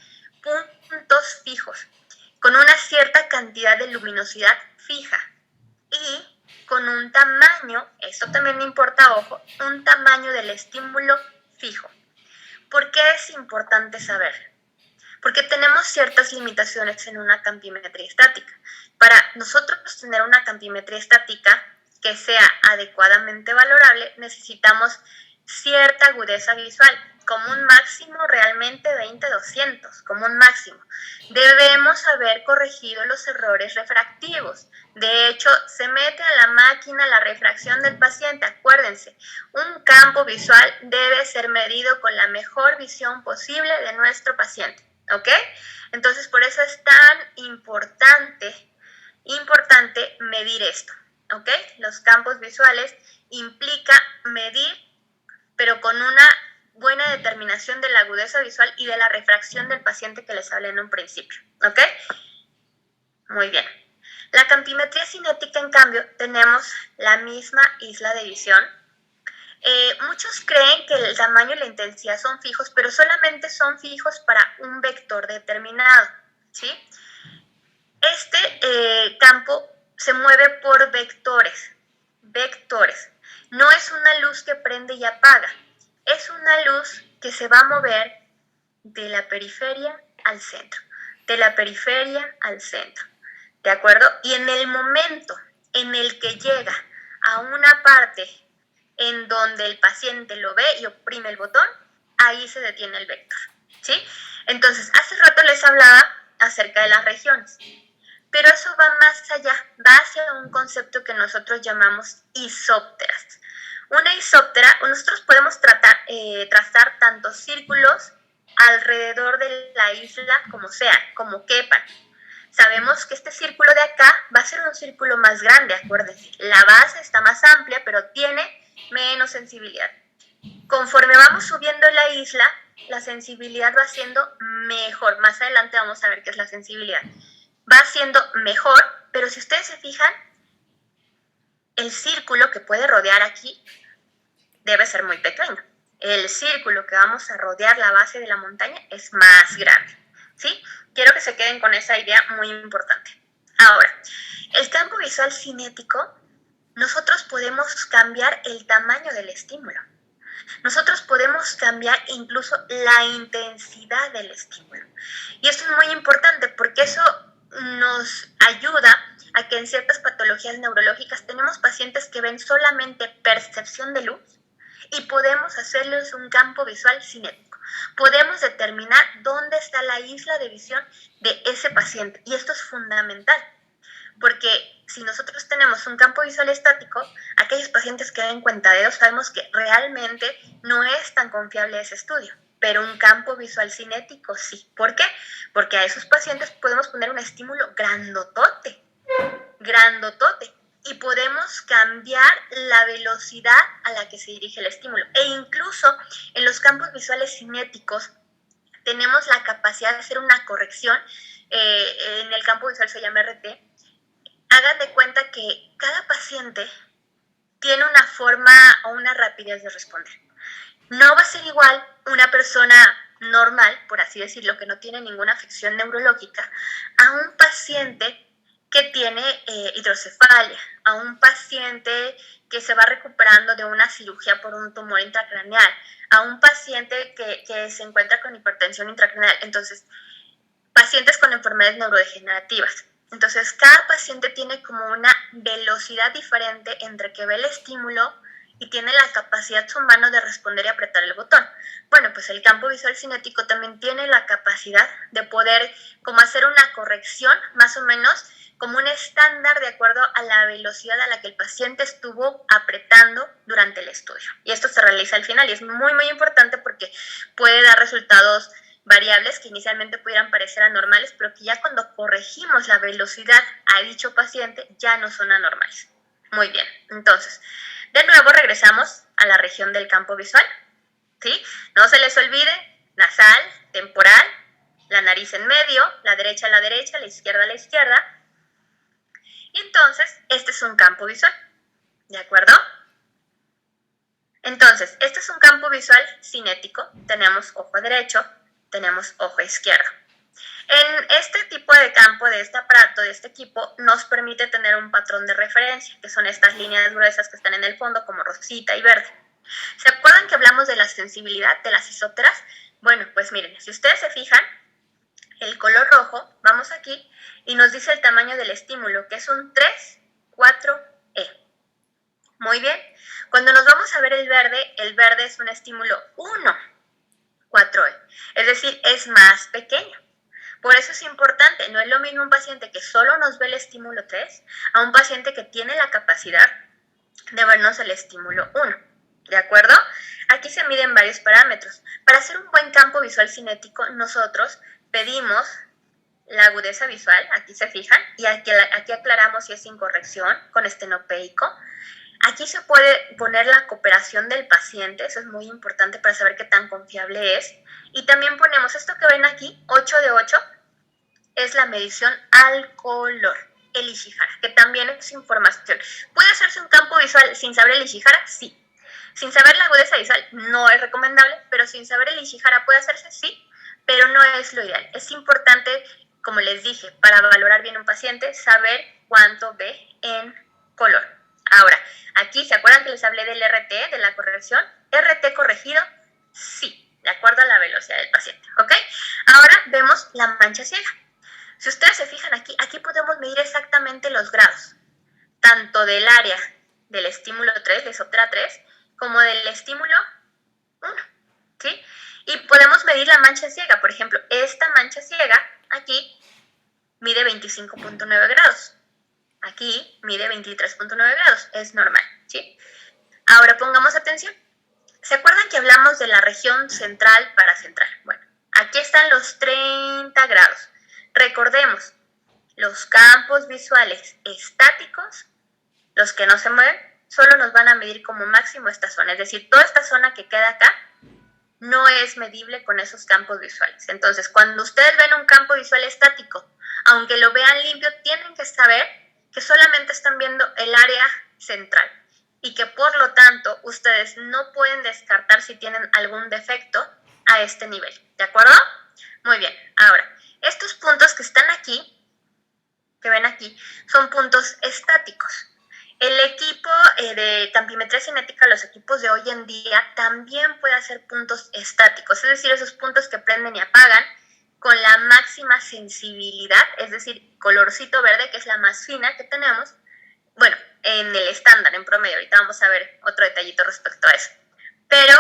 puntos fijos, con una cierta cantidad de luminosidad fija y con un tamaño, esto también importa, ojo, un tamaño del estímulo fijo. ¿Por qué es importante saber? porque tenemos ciertas limitaciones en una campimetría estática. Para nosotros tener una campimetría estática que sea adecuadamente valorable, necesitamos cierta agudeza visual, como un máximo realmente 20-200, como un máximo. Debemos haber corregido los errores refractivos. De hecho, se mete a la máquina la refracción del paciente. Acuérdense, un campo visual debe ser medido con la mejor visión posible de nuestro paciente, ¿ok? Entonces, por eso es tan importante medir esto, ¿ok? Los campos visuales implica medir, pero con una buena determinación de la agudeza visual y de la refracción del paciente que les hablé en un principio, ¿ok? Muy bien. La campimetría cinética, en cambio, tenemos la misma isla de visión. Muchos creen que el tamaño y la intensidad son fijos, pero solamente son fijos para un vector determinado, ¿sí? Este campo se mueve por vectores. No es una luz que prende y apaga, es una luz que se va a mover de la periferia al centro, ¿de acuerdo? Y en el momento en el que llega a una parte en donde el paciente lo ve y oprime el botón, ahí se detiene el vector, ¿sí? Entonces, hace rato les hablaba acerca de las regiones, pero eso va más allá, va hacia un concepto que nosotros llamamos isópteras. Una isóptera, nosotros podemos trazar tanto círculos alrededor de la isla como quepan. Sabemos que este círculo de acá va a ser un círculo más grande, acuérdense. La base está más amplia, pero tiene menos sensibilidad. Conforme vamos subiendo la isla, la sensibilidad va siendo mejor. Más adelante vamos a ver qué es la sensibilidad. Va siendo mejor, pero si ustedes se fijan, el círculo que puede rodear aquí debe ser muy pequeño. El círculo que vamos a rodear la base de la montaña es más grande, ¿sí? Quiero que se queden con esa idea muy importante. Ahora, el campo visual cinético, nosotros podemos cambiar el tamaño del estímulo. Nosotros podemos cambiar incluso la intensidad del estímulo. Y esto es muy importante porque eso nos ayuda a que en ciertas patologías neurológicas tenemos pacientes que ven solamente percepción de luz y podemos hacerles un campo visual cinético. Podemos determinar dónde está la isla de visión de ese paciente. Y esto es fundamental, porque si nosotros tenemos un campo visual estático, aquellos pacientes que ven cuentadedos sabemos que realmente no es tan confiable ese estudio. Pero un campo visual cinético sí. ¿Por qué? Porque a esos pacientes podemos poner un estímulo grandotote, y podemos cambiar la velocidad a la que se dirige el estímulo. E incluso en los campos visuales cinéticos tenemos la capacidad de hacer una corrección. En el campo visual se llama RT. Hagan de cuenta que cada paciente tiene una forma o una rapidez de responder. No va a ser igual una persona normal, por así decirlo, que no tiene ninguna afección neurológica, a un paciente que tiene hidrocefalia, a un paciente que se va recuperando de una cirugía por un tumor intracraneal, a un paciente que se encuentra con hipertensión intracraneal. Entonces, pacientes con enfermedades neurodegenerativas. Entonces, cada paciente tiene como una velocidad diferente entre que ve el estímulo y tiene la capacidad su mano de responder y apretar el botón. Bueno, pues el campo visual cinético también tiene la capacidad de poder como hacer una corrección, más o menos como un estándar de acuerdo a la velocidad a la que el paciente estuvo apretando durante el estudio. Y esto se realiza al final y es muy, muy importante porque puede dar resultados variables que inicialmente pudieran parecer anormales, pero que ya cuando corregimos la velocidad a dicho paciente ya no son anormales. Muy bien, entonces, de nuevo regresamos a la región del campo visual, ¿sí? No se les olvide, nasal, temporal, la nariz en medio, la derecha a la derecha, la izquierda a la izquierda. Y entonces, este es un campo visual, ¿de acuerdo? Entonces, este es un campo visual cinético. Tenemos ojo derecho, tenemos ojo izquierdo. En este tipo de campo, de este aparato, de este equipo, nos permite tener un patrón de referencia, que son estas líneas gruesas que están en el fondo, como rosita y verde. ¿Se acuerdan que hablamos de la sensibilidad de las isópteras? Bueno, pues miren, si ustedes se fijan, el color rojo, vamos aquí, y nos dice el tamaño del estímulo, que es un 3, 4E. Muy bien. Cuando nos vamos a ver el verde es un estímulo 1, 4E. Es decir, es más pequeño. Por eso es importante, no es lo mismo un paciente que solo nos ve el estímulo 3 a un paciente que tiene la capacidad de vernos el estímulo 1. ¿De acuerdo? Aquí se miden varios parámetros. Para hacer un buen campo visual cinético, nosotros pedimos la agudeza visual, aquí se fijan, y aquí aclaramos si es incorrección con estenopeico. Aquí se puede poner la cooperación del paciente, eso es muy importante para saber qué tan confiable es. Y también ponemos esto que ven aquí, 8 de 8, es la medición al color, el Ishihara, que también es información. ¿Puede hacerse un campo visual sin saber el Ishihara? Sí. Sin saber la agudeza visual no es recomendable, pero sin saber el Ishihara puede hacerse, sí, pero no es lo ideal. Es importante, como les dije, para valorar bien un paciente, saber cuánto ve en color. Ahora, aquí, ¿se acuerdan que les hablé del RT, de la corrección? ¿RT corregido? Sí, de acuerdo a la velocidad del paciente, ¿ok? Ahora vemos la mancha ciega. Si ustedes se fijan aquí podemos medir exactamente los grados, tanto del área del estímulo 3, de Soptera 3, como del estímulo 1, ¿sí? Y podemos medir la mancha ciega. Por ejemplo, esta mancha ciega aquí mide 25.9 grados. Aquí mide 23.9 grados, es normal, ¿sí? Ahora pongamos atención. ¿Se acuerdan que hablamos de la región central paracentral? Bueno, aquí están los 30 grados. Recordemos, los campos visuales estáticos, los que no se mueven, solo nos van a medir como máximo esta zona. Es decir, toda esta zona que queda acá no es medible con esos campos visuales. Entonces, cuando ustedes ven un campo visual estático, aunque lo vean limpio, tienen que saber que solamente están viendo el área central y que por lo tanto ustedes no pueden descartar si tienen algún defecto a este nivel. ¿De acuerdo? Muy bien. Ahora, estos puntos que están aquí, que ven aquí, son puntos estáticos. El equipo de campimetría cinética, los equipos de hoy en día, también puede hacer puntos estáticos, es decir, esos puntos que prenden y apagan con la máxima sensibilidad, es decir, colorcito verde, que es la más fina que tenemos, bueno, en el estándar, en promedio. Ahorita vamos a ver otro detallito respecto a eso. Pero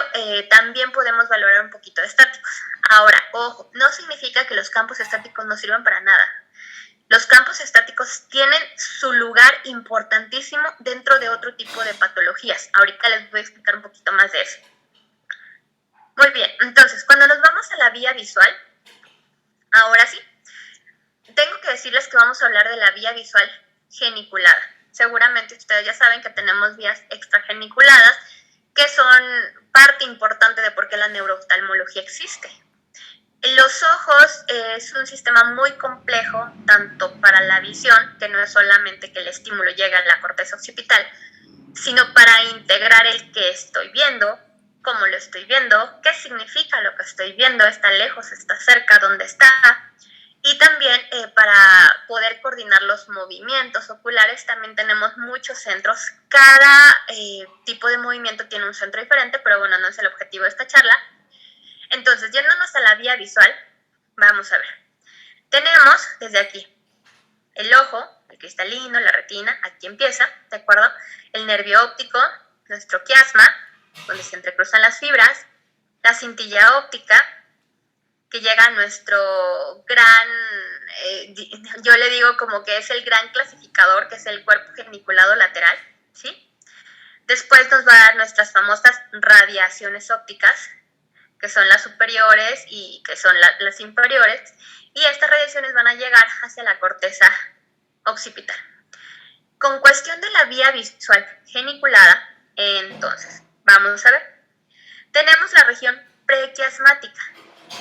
también podemos valorar un poquito de estáticos. Ahora, ojo, no significa que los campos estáticos no sirvan para nada. Los campos estáticos tienen su lugar importantísimo dentro de otro tipo de patologías. Ahorita les voy a explicar un poquito más de eso. Muy bien, entonces, cuando nos vamos a la vía visual, ahora sí, tengo que decirles que vamos a hablar de la vía visual geniculada. Seguramente ustedes ya saben que tenemos vías extrageniculadas, que son parte importante de por qué la neurooftalmología existe. Los ojos es un sistema muy complejo, tanto para la visión, que no es solamente que el estímulo llegue a la corteza occipital, sino para integrar el que estoy viendo, cómo lo estoy viendo, qué significa lo que estoy viendo, está lejos, está cerca, dónde está, y también para poder coordinar los movimientos oculares también tenemos muchos centros. Cada tipo de movimiento tiene un centro diferente, pero bueno, no es el objetivo de esta charla. Entonces, yéndonos a la vía visual, vamos a ver. Tenemos desde aquí el ojo, el cristalino, la retina, aquí empieza, ¿de acuerdo? El nervio óptico, nuestro quiasma, donde se entrecruzan las fibras, la cintilla óptica, que llega a nuestro gran, yo le digo como que es el gran clasificador, que es el cuerpo geniculado lateral, ¿sí? Después nos va a dar nuestras famosas radiaciones ópticas, que son las superiores y que son las inferiores, y estas radiaciones van a llegar hacia la corteza occipital. Con cuestión de la vía visual geniculada, entonces, vamos a ver. Tenemos la región prequiasmática,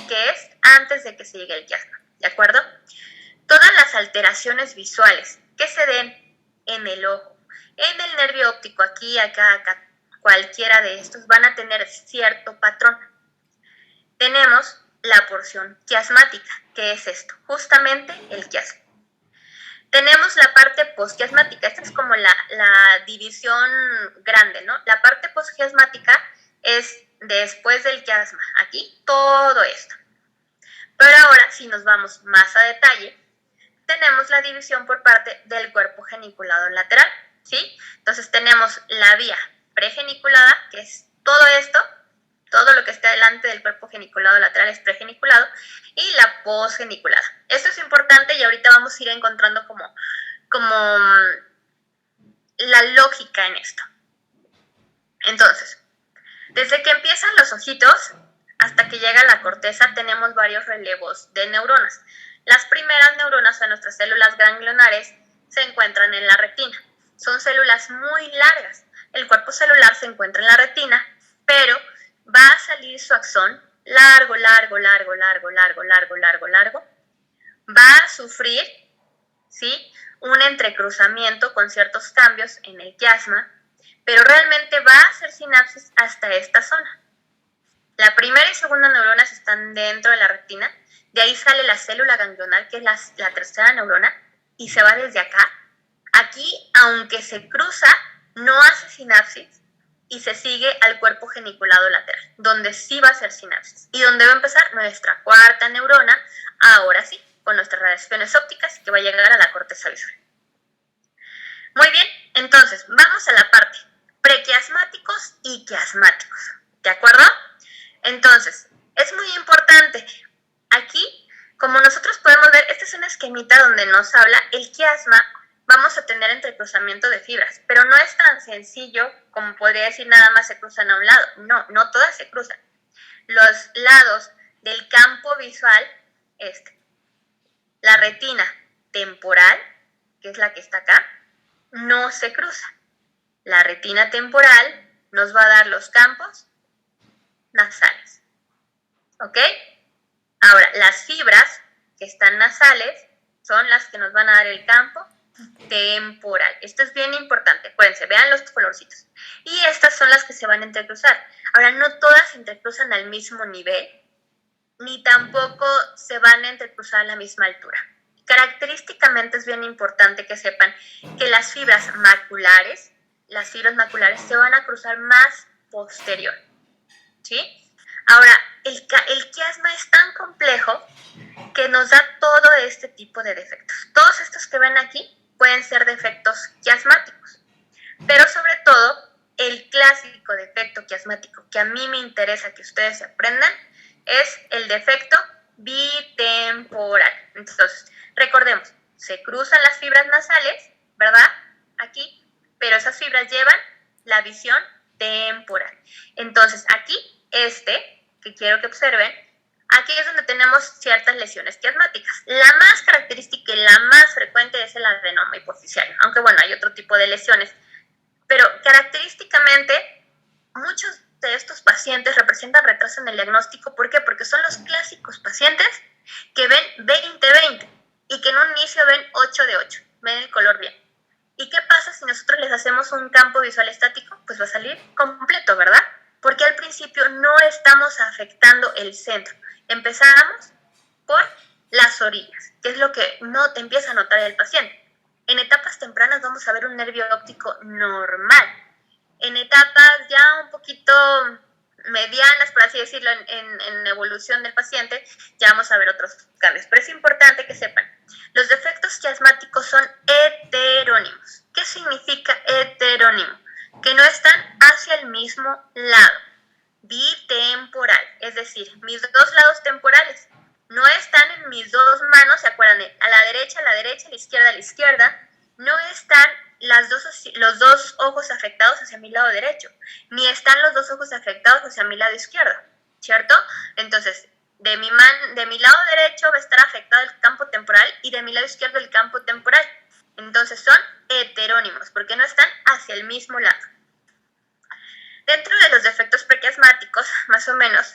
que es antes de que se llegue el quiasma, ¿de acuerdo? Todas las alteraciones visuales que se den en el ojo, en el nervio óptico, aquí, acá, cualquiera de estos, van a tener cierto patrón. Tenemos la porción quiasmática, que es esto, justamente el quiasma. Tenemos la parte posquiasmática, esta es como la división grande, ¿no? La parte posquiasmática es después del quiasma, aquí todo esto. Pero ahora, si nos vamos más a detalle, tenemos la división por parte del cuerpo geniculado lateral, ¿sí? Entonces tenemos la vía pregeniculada, que es todo esto, todo lo que está delante del cuerpo geniculado lateral es pregeniculado, y la posgeniculada. Esto es importante y ahorita vamos a ir encontrando como la lógica en esto. Entonces, desde que empiezan los ojitos hasta que llega la corteza, tenemos varios relevos de neuronas. Las primeras neuronas o nuestras células ganglionares se encuentran en la retina. Son células muy largas. El cuerpo celular se encuentra en la retina, pero va a salir su axón largo, largo, largo, largo, largo, largo, largo, largo. Va a sufrir, ¿sí?, un entrecruzamiento con ciertos cambios en el quiasma, pero realmente va a hacer sinapsis hasta esta zona. La primera y segunda neuronas están dentro de la retina, de ahí sale la célula ganglional, que es la tercera neurona, y se va desde acá. Aquí, aunque se cruza, no hace sinapsis y se sigue al cuerpo geniculado lateral, donde sí va a hacer sinapsis y donde va a empezar nuestra cuarta neurona, ahora sí, con nuestras radiaciones ópticas, que va a llegar a la corteza visual. Muy bien, entonces, vamos a la parte prequiasmáticos y quiasmáticos, ¿de acuerdo? Entonces, es muy importante, aquí, como nosotros podemos ver, este es un esquemita donde nos habla el quiasma. Vamos a tener entrecruzamiento de fibras, pero no es tan sencillo como podría decir nada más se cruzan a un lado. No, no todas se cruzan. Los lados del campo visual, la retina temporal, que es la que está acá, no se cruza. La retina temporal nos va a dar los campos nasales. ¿Ok? Ahora, las fibras que están nasales son las que nos van a dar el campo temporal. Esto es bien importante. Acuérdense, vean los colorcitos. Y estas son las que se van a entrecruzar. Ahora, no todas se entrecruzan al mismo nivel, ni tampoco se van a entrecruzar a la misma altura. Característicamente es bien importante que sepan que las fibras maculares se van a cruzar más posterior, ¿sí? Ahora, el quiasma es tan complejo que nos da todo este tipo de defectos. Todos estos que ven aquí pueden ser defectos quiasmáticos, pero sobre todo el clásico defecto quiasmático que a mí me interesa que ustedes aprendan es el defecto bitemporal. Entonces, recordemos, se cruzan las fibras nasales, ¿verdad? Aquí, pero esas fibras llevan la visión temporal. Entonces, aquí, que quiero que observen, aquí es donde tenemos ciertas lesiones quiasmáticas. La más característica y la más frecuente es el adenoma hipoficiario, aunque bueno, hay otro tipo de lesiones, pero característicamente muchos de estos pacientes representan retraso en el diagnóstico. ¿Por qué? Porque son los clásicos pacientes que ven 20-20 y que en un inicio ven 8 de 8, ven el color bien. ¿Y qué pasa si nosotros les hacemos un campo visual estático? Pues va a salir completo, ¿verdad? Porque al principio no estamos afectando el centro. Empezamos por las orillas, que es lo que no te empieza a notar el paciente. En etapas tempranas vamos a ver un nervio óptico normal. En etapas ya un poquito medianas, por así decirlo, en evolución del paciente, ya vamos a ver otros cambios. Pero es importante que sepan, los defectos quiasmáticos son heterónimos. ¿Qué significa heterónimo? Que no están hacia el mismo lado. Bitemporal, es decir, mis dos lados temporales no están en mis dos manos, ¿se acuerdan? A la derecha, a la izquierda, no están los dos ojos afectados hacia mi lado derecho, ni están los dos ojos afectados hacia mi lado izquierdo, ¿cierto? Entonces, de mi lado derecho va a estar afectado el campo temporal y de mi lado izquierdo el campo temporal. Entonces son heterónimos, porque no están hacia el mismo lado. Dentro de los defectos prequiasmáticos, más o menos,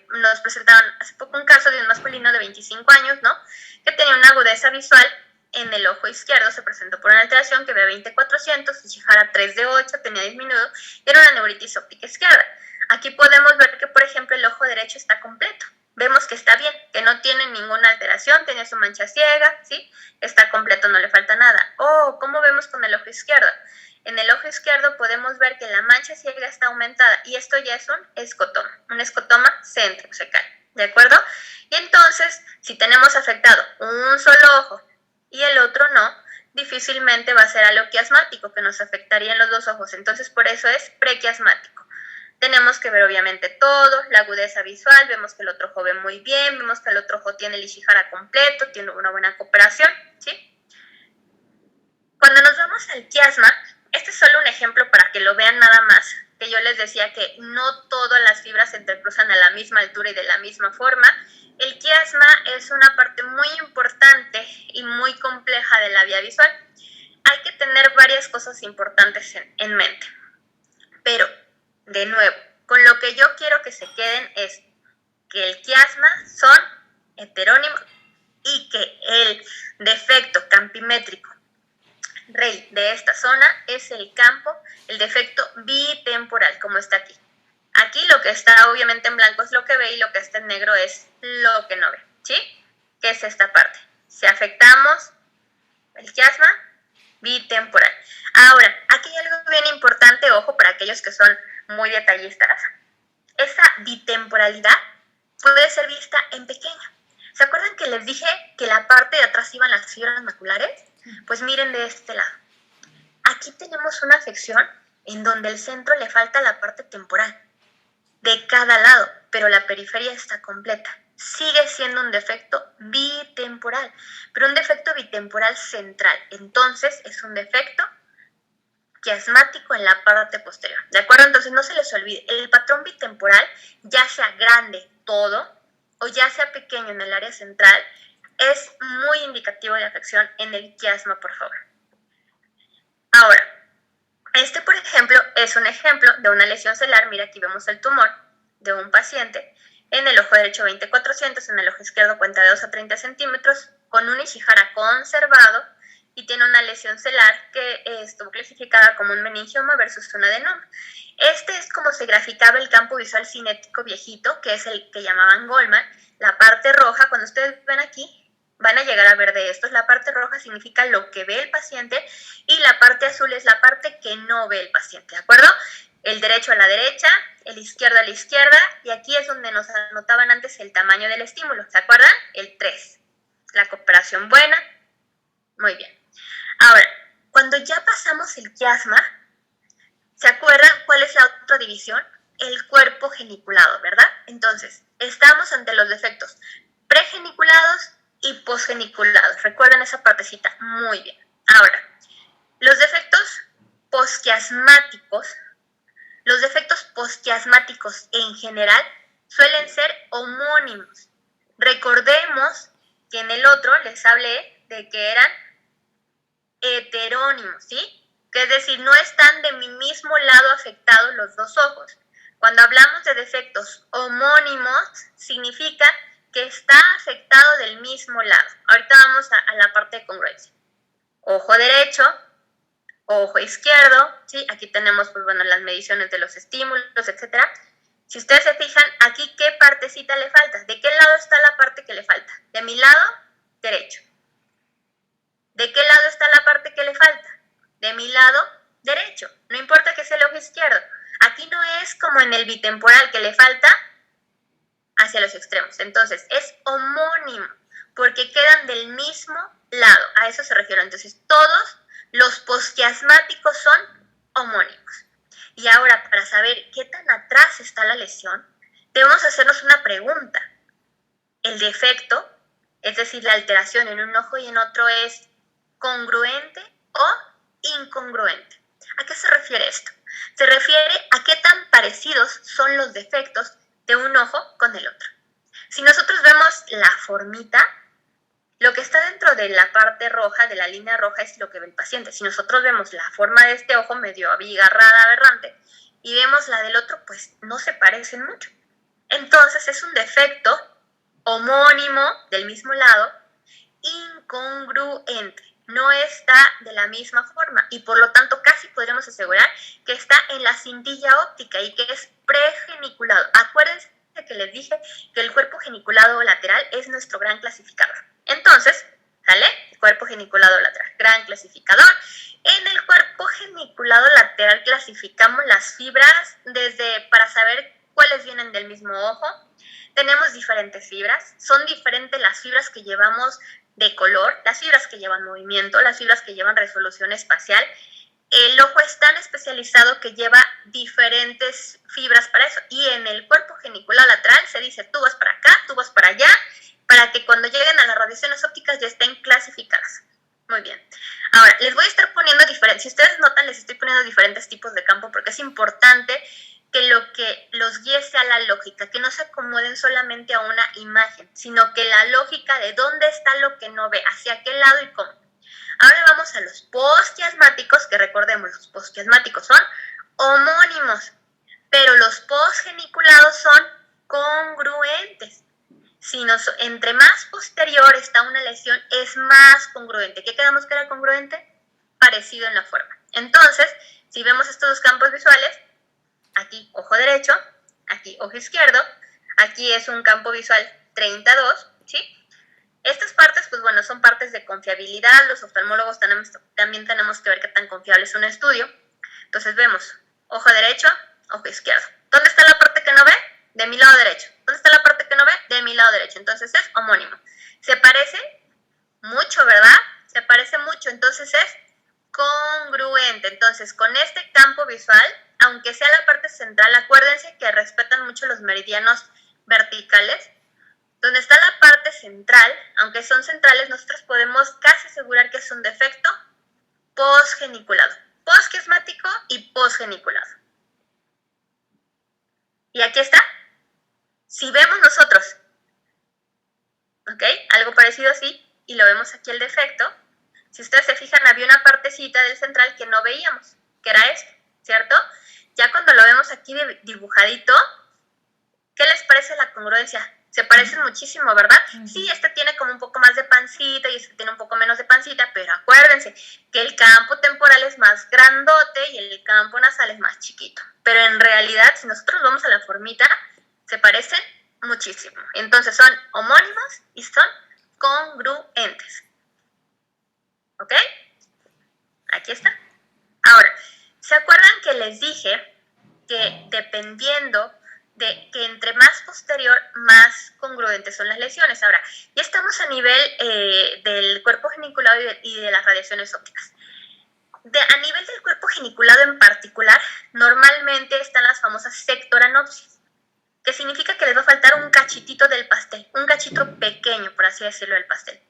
nos presentaron hace poco un caso de un masculino de 25 años, ¿no?, que tenía una agudeza visual en el ojo izquierdo, se presentó por una alteración que veía 20/400, Ishihara 3 de 8, tenía disminuido, y era una neuritis óptica izquierda. Aquí podemos ver que, por ejemplo, el ojo derecho está completo. Vemos que está bien, que no tiene ninguna alteración, tenía su mancha ciega, ¿sí? Está completo, no le falta nada. ¿Cómo vemos con el ojo izquierdo? En el ojo izquierdo podemos ver que la mancha ciega está aumentada y esto ya es un escotoma centrocecal. ¿de acuerdo? Y entonces, si tenemos afectado un solo ojo y el otro no, difícilmente va a ser aloquiasmático, que nos afectaría en los dos ojos. Entonces, por eso es prequiasmático. Tenemos que ver obviamente todo, la agudeza visual, vemos que el otro ojo ve muy bien, vemos que el otro ojo tiene el Ishihara completo, tiene una buena cooperación, ¿sí? Cuando nos vamos al quiasma, este es solo un ejemplo para que lo vean nada más, que yo les decía que no todas las fibras se entrecruzan a la misma altura y de la misma forma. El quiasma es una parte muy importante y muy compleja de la vía visual. Hay que tener varias cosas importantes en mente. Pero, de nuevo, con lo que yo quiero que se queden es que el quiasma son heterónimos y que el defecto campimétrico rey de esta zona es el campo, el defecto bitemporal, como está aquí. Aquí lo que está obviamente en blanco es lo que ve y lo que está en negro es lo que no ve, ¿sí? Que es esta parte. Si afectamos el quiasma bitemporal. Ahora, aquí hay algo bien importante, ojo, para aquellos que son muy detallistas. Esa bitemporalidad puede ser vista en pequeño. ¿Se acuerdan que les dije que la parte de atrás iban las fibras maculares? Pues miren de este lado. Aquí tenemos una afección en donde el centro le falta la parte temporal de cada lado, pero la periferia está completa. Sigue siendo un defecto bitemporal, pero un defecto bitemporal central. Entonces es un defecto quiasmático en la parte posterior. ¿De acuerdo? Entonces no se les olvide, el patrón bitemporal, ya sea grande todo o ya sea pequeño en el área central, es muy indicativo de afección en el quiasma, por favor. Ahora, este, por ejemplo, es un ejemplo de una lesión celular. Mira, aquí vemos el tumor de un paciente en el ojo derecho 20-400, en el ojo izquierdo cuenta de 2 a 30 centímetros, con un Ishihara conservado y tiene una lesión celular que estuvo clasificada como un meningioma versus un adenoma. Este es como se graficaba el campo visual cinético viejito, que es el que llamaban Goldman. La parte roja, cuando ustedes ven aquí, van a llegar a ver de estos. La parte roja significa lo que ve el paciente y la parte azul es la parte que no ve el paciente, ¿de acuerdo? El derecho a la derecha, el izquierdo a la izquierda, y aquí es donde nos anotaban antes el tamaño del estímulo, ¿se acuerdan? El 3. La cooperación buena, muy bien. Ahora, cuando ya pasamos el quiasma, ¿se acuerdan cuál es la otra división? El cuerpo geniculado, ¿verdad? Entonces, estamos ante los defectos pregeniculados y posgeniculados. Recuerden esa partecita, muy bien. Ahora, los defectos posquiasmáticos en general suelen ser homónimos. Recordemos que en el otro les hablé de que eran heterónimos, ¿sí? Que es decir, no están de mi mismo lado afectados los dos ojos. Cuando hablamos de defectos homónimos, significa que está afectado del mismo lado. Ahorita vamos a la parte de congruencia. Ojo derecho, ojo izquierdo, ¿sí? Aquí tenemos, pues bueno, las mediciones de los estímulos, etcétera. Si ustedes se fijan, aquí, ¿qué partecita le falta? ¿De qué lado está la parte que le falta? De mi lado derecho. ¿De qué lado está la parte que le falta? De mi lado derecho. No importa que sea el ojo izquierdo. Aquí no es como en el bitemporal que le falta hacia los extremos. Entonces, es homónimo, porque quedan del mismo lado. A eso se refiere. Entonces, todos los posquiasmáticos son homónimos. Y ahora, para saber qué tan atrás está la lesión, debemos hacernos una pregunta. ¿El defecto, es decir, la alteración en un ojo y en otro, es congruente o incongruente? ¿A qué se refiere esto? Se refiere a qué tan parecidos son los defectos de un ojo con el otro. Si nosotros vemos la formita, lo que está dentro de la parte roja, de la línea roja, es lo que ve el paciente. Si nosotros vemos la forma de este ojo medio abigarrada, aberrante, y vemos la del otro, pues no se parecen mucho. Entonces es un defecto homónimo del mismo lado, incongruente. No está de la misma forma y por lo tanto casi podríamos asegurar que está en la cintilla óptica y que es pregeniculado. Acuérdense que les dije que el cuerpo geniculado lateral es nuestro gran clasificador. Entonces, ¿sale? El cuerpo geniculado lateral, gran clasificador. En el cuerpo geniculado lateral clasificamos las fibras para saber cuáles vienen del mismo ojo, tenemos diferentes fibras, son diferentes las fibras que llevamos de color, las fibras que llevan movimiento, las fibras que llevan resolución espacial. El ojo es tan especializado que lleva diferentes fibras para eso. Y en el cuerpo genicular lateral se dice, tú vas para acá, tú vas para allá, para que cuando lleguen a las radiaciones ópticas ya estén clasificadas. Muy bien. Ahora, les voy a estar poniendo diferentes, si ustedes notan, les estoy poniendo diferentes tipos de campo porque es importante que lo que los guíe sea la lógica, que no se acomoden solamente a una imagen, sino que la lógica de dónde está lo que no ve, hacia qué lado y cómo. Ahora vamos a los posquiasmáticos, que recordemos, los posquiasmáticos son homónimos, pero los posgeniculados son congruentes. Entre más posterior está una lesión, es más congruente. ¿Qué quedamos que era congruente? Parecido en la forma. Entonces, si vemos estos dos campos visuales, aquí ojo derecho, aquí ojo izquierdo, aquí es un campo visual 32, ¿sí? Estas partes, pues bueno, son partes de confiabilidad. Los oftalmólogos también tenemos que ver qué tan confiable es un estudio. Entonces vemos ojo derecho, ojo izquierdo. ¿Dónde está la parte que no ve? De mi lado derecho. ¿Dónde está la parte que no ve? De mi lado derecho. Entonces es homónimo. Se parece mucho, ¿verdad? Se parece mucho, entonces es congruente. Entonces, con este campo visual, aunque sea la parte central, acuérdense que respetan mucho los meridianos verticales. Donde está la parte central, aunque son centrales, nosotros podemos casi asegurar que es un defecto posgeniculado. Posquiasmático y posgeniculado. Y aquí está. Si vemos nosotros, ¿ok? Algo parecido así, y lo vemos aquí el defecto. Si ustedes se fijan, había una partecita del central que no veíamos, que era este, ¿cierto? Ya cuando lo vemos aquí dibujadito, ¿qué les parece la congruencia? Se parecen muchísimo, ¿verdad? Sí, este tiene como un poco más de pancita y este tiene un poco menos de pancita, pero acuérdense que el campo temporal es más grandote y el campo nasal es más chiquito. Pero en realidad, si nosotros vamos a la formita, se parecen muchísimo. Entonces son homónimos y son congruentes. ¿Ok? Aquí está. Ahora, ¿se acuerdan que les dije que dependiendo de que entre más posterior, más congruentes son las lesiones? Ahora, ya estamos a nivel del cuerpo geniculado y de las radiaciones ópticas. A nivel del cuerpo geniculado en particular, normalmente están las famosas sectoranopsias, que significa que les va a faltar un cachitito del pastel, un cachito pequeño, por así decirlo, del pastel.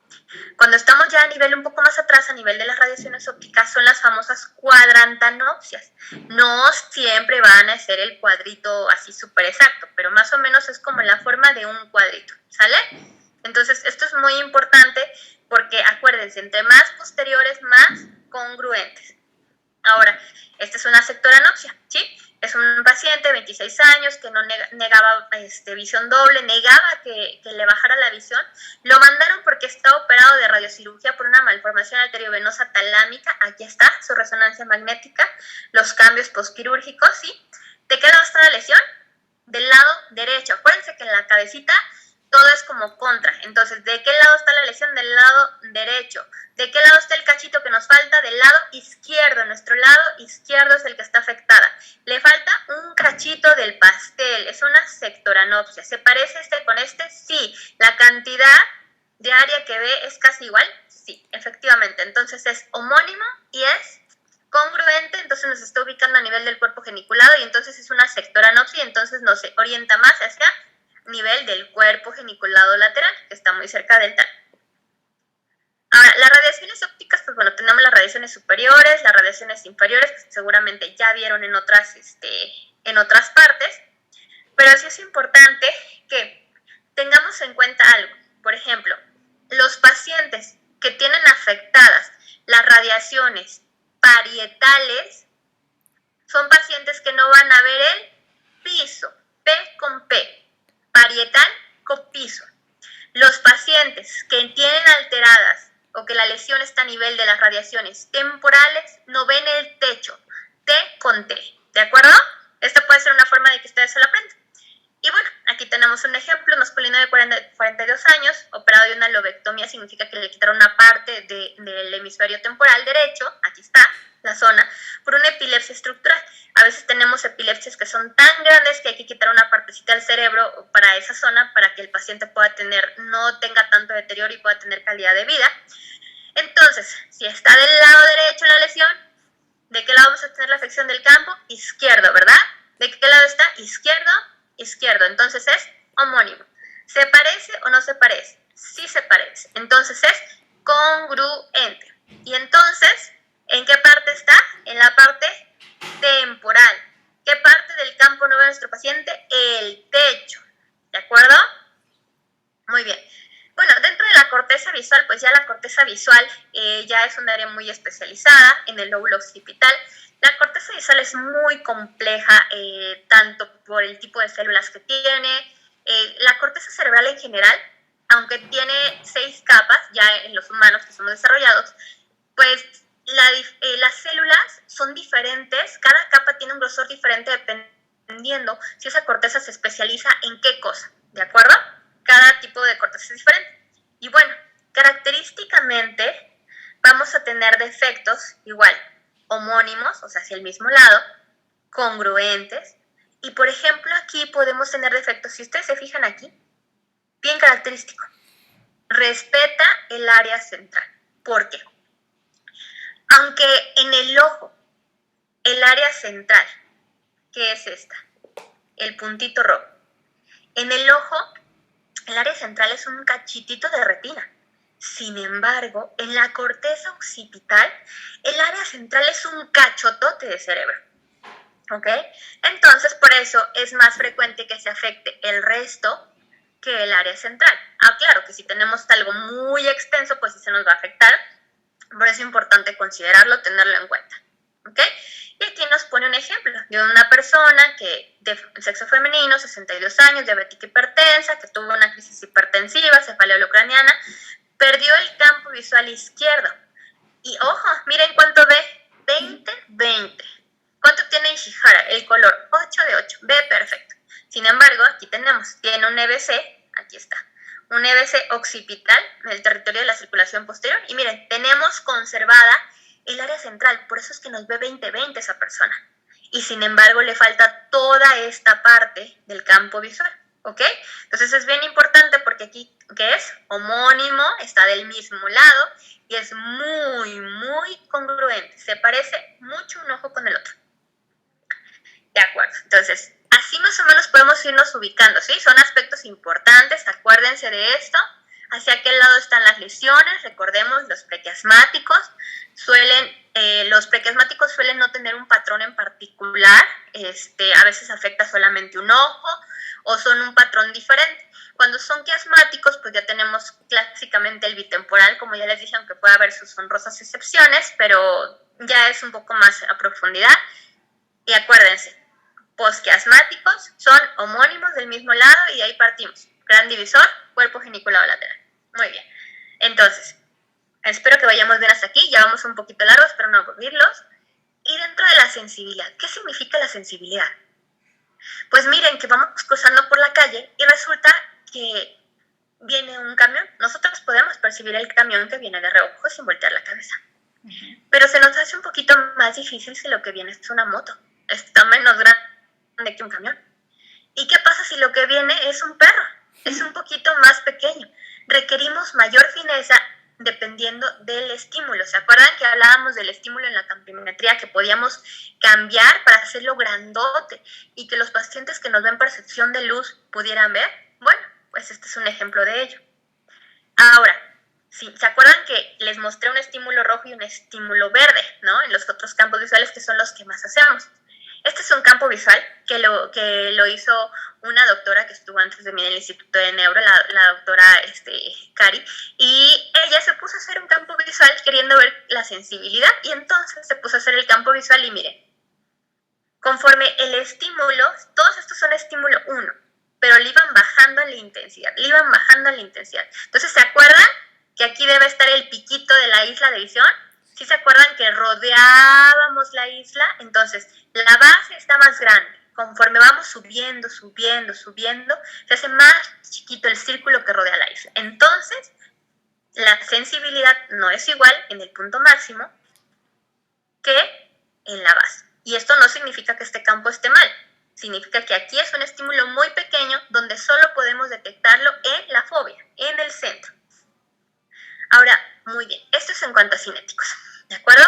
Cuando estamos ya a nivel un poco más atrás, a nivel de las radiaciones ópticas, son las famosas cuadrantanopsias. No siempre van a ser el cuadrito así súper exacto, pero más o menos es como la forma de un cuadrito, ¿sale? Entonces, esto es muy importante porque, acuérdense, entre más posteriores, más congruentes. Ahora, esta es una sectoranopsia, ¿sí? Es un paciente de 26 años que no negaba visión doble, negaba que le bajara la visión. Lo mandaron porque está operado de radiocirugía por una malformación arteriovenosa talámica. Aquí está su resonancia magnética, los cambios postquirúrgicos, ¿sí? ¿De qué lado está la lesión? Del lado derecho. Acuérdense que en la cabecita todo es como contra. Entonces, ¿de qué lado está la lesión? Del lado derecho. ¿De qué lado está el cachito que nos falta? Del lado izquierdo. Nuestro lado izquierdo es el que está afectada. Le falta un cachito del pastel. Es una sectoranopsia. ¿Se parece este con este? Sí. ¿La cantidad de área que ve es casi igual? Sí, efectivamente. Entonces es homónimo y es congruente. Entonces nos está ubicando a nivel del cuerpo geniculado y entonces es una sectoranopsia y entonces nos orienta más hacia nivel del cuerpo geniculado lateral, que está muy cerca del talón. Ahora, las radiaciones ópticas, pues bueno, tenemos las radiaciones superiores, las radiaciones inferiores, que seguramente ya vieron en otras partes, pero sí es importante que tengamos en cuenta algo. Por ejemplo, los pacientes que tienen afectadas las radiaciones parietales son pacientes que no van a ver el piso, P con P. Parietal con piso. Los pacientes que tienen alteradas o que la lesión está a nivel de las radiaciones temporales no ven el techo, T con T, ¿de acuerdo? Esta puede ser una forma de que ustedes se lo aprendan. Y bueno, Aquí tenemos un ejemplo, masculino de 42 años, operado de una lobectomía, significa que le quitaron una parte del hemisferio temporal derecho, aquí está la zona, por una epilepsia estructural. A veces tenemos epilepsias que son tan grandes que hay que quitar una partecita del cerebro para esa zona para que el paciente no tenga tanto deterioro y pueda tener calidad de vida. Entonces, si está del lado derecho la lesión, ¿de qué lado vamos a tener la afección del campo? Izquierdo, ¿verdad? ¿De qué lado está? Izquierdo, izquierdo. Entonces es homónimo. ¿Se parece o no se parece? Sí se parece. Entonces es congruente. Y entonces, ¿en qué parte está? En la parte temporal. ¿Qué parte del campo no ve nuestro paciente? El techo. ¿De acuerdo? Muy bien. Bueno, dentro de la corteza visual, pues ya la corteza visual ya es un área muy especializada en el lóbulo occipital. La corteza visual es muy compleja, tanto por el tipo de células que tiene. La corteza cerebral en general, aunque tiene 6 capas, ya en los humanos que somos desarrollados, pues las células son diferentes, cada capa tiene un grosor diferente dependiendo si esa corteza se especializa en qué cosa, ¿de acuerdo? Cada tipo de corteza es diferente. Y bueno, característicamente vamos a tener defectos igual, homónimos, o sea, hacia el mismo lado, congruentes. Y por ejemplo, aquí podemos tener defectos, si ustedes se fijan aquí, bien característico. Respeta el área central. ¿Por qué? Aunque en el ojo, el área central, ¿qué es esta? El puntito rojo. En el ojo, el área central es un cachitito de retina. Sin embargo, en la corteza occipital, el área central es un cachotote de cerebro. ¿Ok? Entonces, por eso es más frecuente que se afecte el resto que el área central. Claro que si tenemos algo muy extenso, pues sí se nos va a afectar. Por eso es importante considerarlo, tenerlo en cuenta. ¿Ok? Y aquí nos pone un ejemplo de una persona de sexo femenino, 62 años, diabética hipertensa, que tuvo una crisis hipertensiva, cefalea holocraniana, perdió el campo visual izquierdo. Y ojo, miren cuánto ve, 20-20. ¿Cuánto tiene Ishihara? El color 8 de 8, ve perfecto. Sin embargo, aquí tiene un EBC, aquí está, un EBC occipital en el territorio de la circulación posterior. Y miren, tenemos conservada el área central, por eso es que nos ve 20-20 esa persona. Y sin embargo, le falta toda esta parte del campo visual, ¿ok? Entonces es bien importante porque aquí, ¿qué es? Homónimo, está del mismo lado y es muy, muy congruente. Se parece mucho un ojo con el otro. De acuerdo, entonces, así más o menos podemos irnos ubicando, ¿sí? Son aspectos importantes, acuérdense de esto. Hacia qué lado están las lesiones, recordemos, los prequiasmáticos suelen no tener un patrón en particular, a veces afecta solamente un ojo o son un patrón diferente. Cuando son quiasmáticos, pues ya tenemos clásicamente el bitemporal, como ya les dije, aunque puede haber sus honrosas excepciones, pero ya es un poco más a profundidad. Y acuérdense, posquiasmáticos son homónimos del mismo lado y ahí partimos. Gran divisor, cuerpo geniculado lateral. Muy bien. Entonces, espero que vayamos bien hasta aquí. Ya vamos un poquito largos, espero no aburrirlos. Y dentro de la sensibilidad, ¿qué significa la sensibilidad? Pues miren que vamos cruzando por la calle y resulta que viene un camión. Nosotros podemos percibir el camión que viene de reojo sin voltear la cabeza. Pero se nos hace un poquito más difícil si lo que viene es una moto. Está menos grande que un camión. ¿Y qué pasa si lo que viene es un perro? Es un poquito más pequeño. Requerimos mayor fineza dependiendo del estímulo. ¿Se acuerdan que hablábamos del estímulo en la campimetría que podíamos cambiar para hacerlo grandote y que los pacientes que nos ven percepción de luz pudieran ver? Bueno, pues este es un ejemplo de ello. Ahora, sí, ¿se acuerdan que les mostré un estímulo rojo y un estímulo verde, ¿no? En los otros campos visuales que son los que más hacemos. Este es un campo visual que lo hizo una doctora que estuvo antes de mí en el Instituto de Neuro, la doctora Cari, y ella se puso a hacer un campo visual queriendo ver la sensibilidad y entonces se puso a hacer el campo visual y miren, conforme el estímulo, todos estos son estímulo 1, pero le iban bajando la intensidad, Entonces, ¿se acuerdan que aquí debe estar el piquito de la isla de visión? ¿Sí se acuerdan que rodeábamos la isla? Entonces, la base está más grande, conforme vamos subiendo, se hace más chiquito el círculo que rodea la isla. Entonces, la sensibilidad no es igual en el punto máximo que en la base. Y esto no significa que este campo esté mal. Significa que aquí es un estímulo muy pequeño donde solo podemos detectarlo en la fobia, en el centro. Ahora, muy bien, esto es en cuanto a cinéticos, ¿de acuerdo?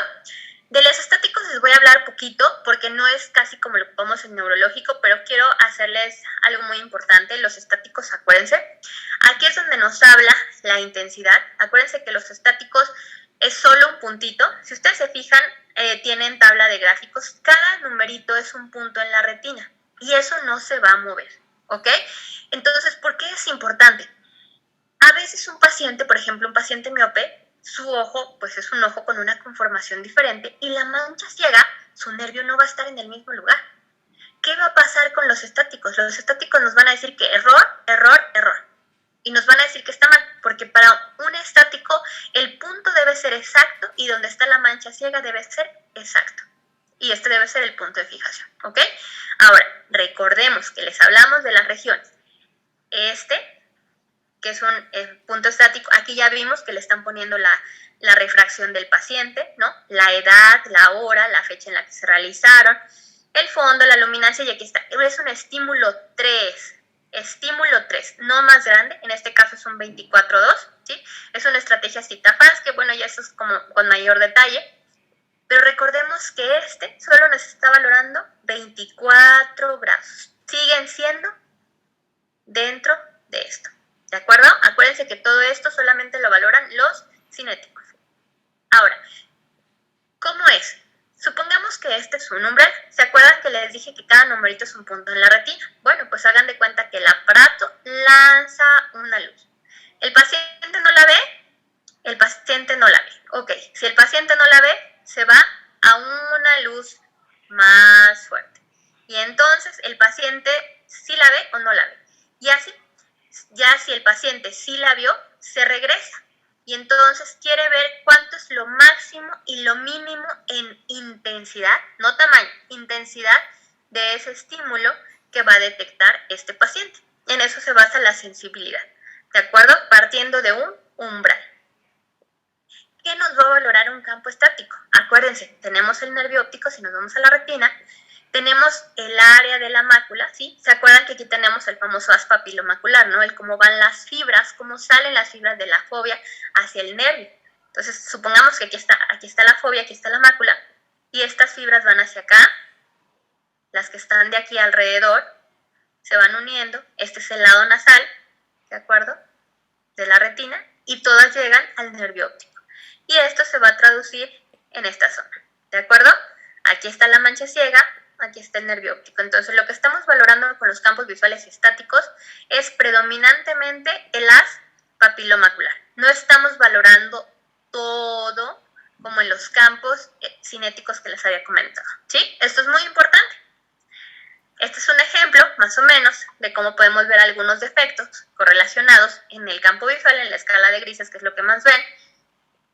De los estáticos les voy a hablar poquito porque no es casi como lo que vemos en neurológico, pero quiero hacerles algo muy importante. Los estáticos, acuérdense, aquí es donde nos habla la intensidad. Acuérdense que los estáticos es solo un puntito. Si ustedes se fijan, tienen tabla de gráficos. Cada numerito es un punto en la retina y eso no se va a mover, ¿ok? Entonces, ¿por qué es importante? A veces un paciente, por ejemplo, un paciente miope, su ojo, pues es un ojo con una conformación diferente y la mancha ciega, su nervio no va a estar en el mismo lugar. ¿Qué va a pasar con los estáticos? Los estáticos nos van a decir que error, error, error. Y nos van a decir que está mal, porque para un estático el punto debe ser exacto y donde está la mancha ciega debe ser exacto. Y este debe ser el punto de fijación, ¿ok? Ahora, recordemos que les hablamos de las regiones. Que es un punto estático, aquí ya vimos que le están poniendo la refracción del paciente, ¿no? La edad, la hora, la fecha en la que se realizaron, el fondo, la luminancia, y aquí está. Es un estímulo 3, no más grande, en este caso es un 24-2, ¿sí? Es una estrategia CITA-FAS, que bueno, ya eso es como con mayor detalle, pero recordemos que solo nos está valorando 24 grados. Siguen siendo dentro de esto. ¿De acuerdo? Acuérdense que todo esto solamente lo valoran los cinéticos. Ahora, ¿cómo es? Supongamos que este es un umbral. ¿Se acuerdan que les dije que cada numerito es un punto en la retina? Bueno, pues hagan de cuenta que el aparato lanza una luz. ¿El paciente no la ve? El paciente no la ve. Ok, si el paciente no la ve, se va a una luz más fuerte. Y entonces el paciente sí la ve o no la ve. Y así, ya si el paciente sí la vio, se regresa y entonces quiere ver cuánto es lo máximo y lo mínimo en intensidad, no tamaño, intensidad de ese estímulo que va a detectar este paciente. En eso se basa la sensibilidad, ¿de acuerdo? Partiendo de un umbral. ¿Qué nos va a valorar un campo estático? Acuérdense, tenemos el nervio óptico, si nos vamos a la retina, tenemos el área de la mácula, ¿sí? ¿Se acuerdan que aquí tenemos el famoso haz papilomacular, ¿no? El cómo van las fibras, cómo salen las fibras de la fobia hacia el nervio. Entonces, supongamos que aquí está la fobia, aquí está la mácula, y estas fibras van hacia acá, las que están de aquí alrededor se van uniendo, este es el lado nasal, ¿de acuerdo? De la retina, y todas llegan al nervio óptico. Y esto se va a traducir en esta zona, ¿de acuerdo? Aquí está la mancha ciega, aquí está el nervio óptico. Entonces, lo que estamos valorando con los campos visuales estáticos es predominantemente el haz papilomacular. No estamos valorando todo como en los campos cinéticos que les había comentado, ¿sí? Esto es muy importante. Este es un ejemplo, más o menos, de cómo podemos ver algunos defectos correlacionados en el campo visual, en la escala de grises, que es lo que más ven,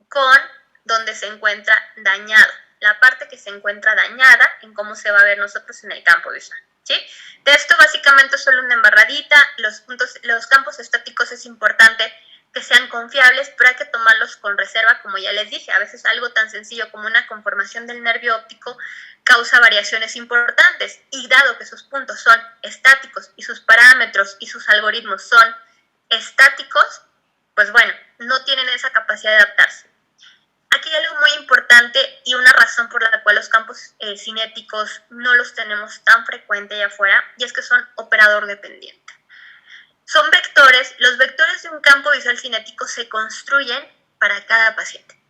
con donde se encuentra dañado. La parte que se encuentra dañada en cómo se va a ver nosotros en el campo visual, ¿sí? De esto básicamente es solo una embarradita. Los campos estáticos es importante que sean confiables, pero hay que tomarlos con reserva, como ya les dije. A veces algo tan sencillo como una conformación del nervio óptico causa variaciones importantes, y dado que sus puntos son estáticos y sus parámetros y sus algoritmos son estáticos, pues bueno, no tienen esa capacidad de adaptarse. Aquí hay algo muy importante y una razón por la cual los campos cinéticos no los tenemos tan frecuente allá afuera, y es que son operador dependiente. Son vectores, los vectores de un campo visual cinético se construyen para cada paciente.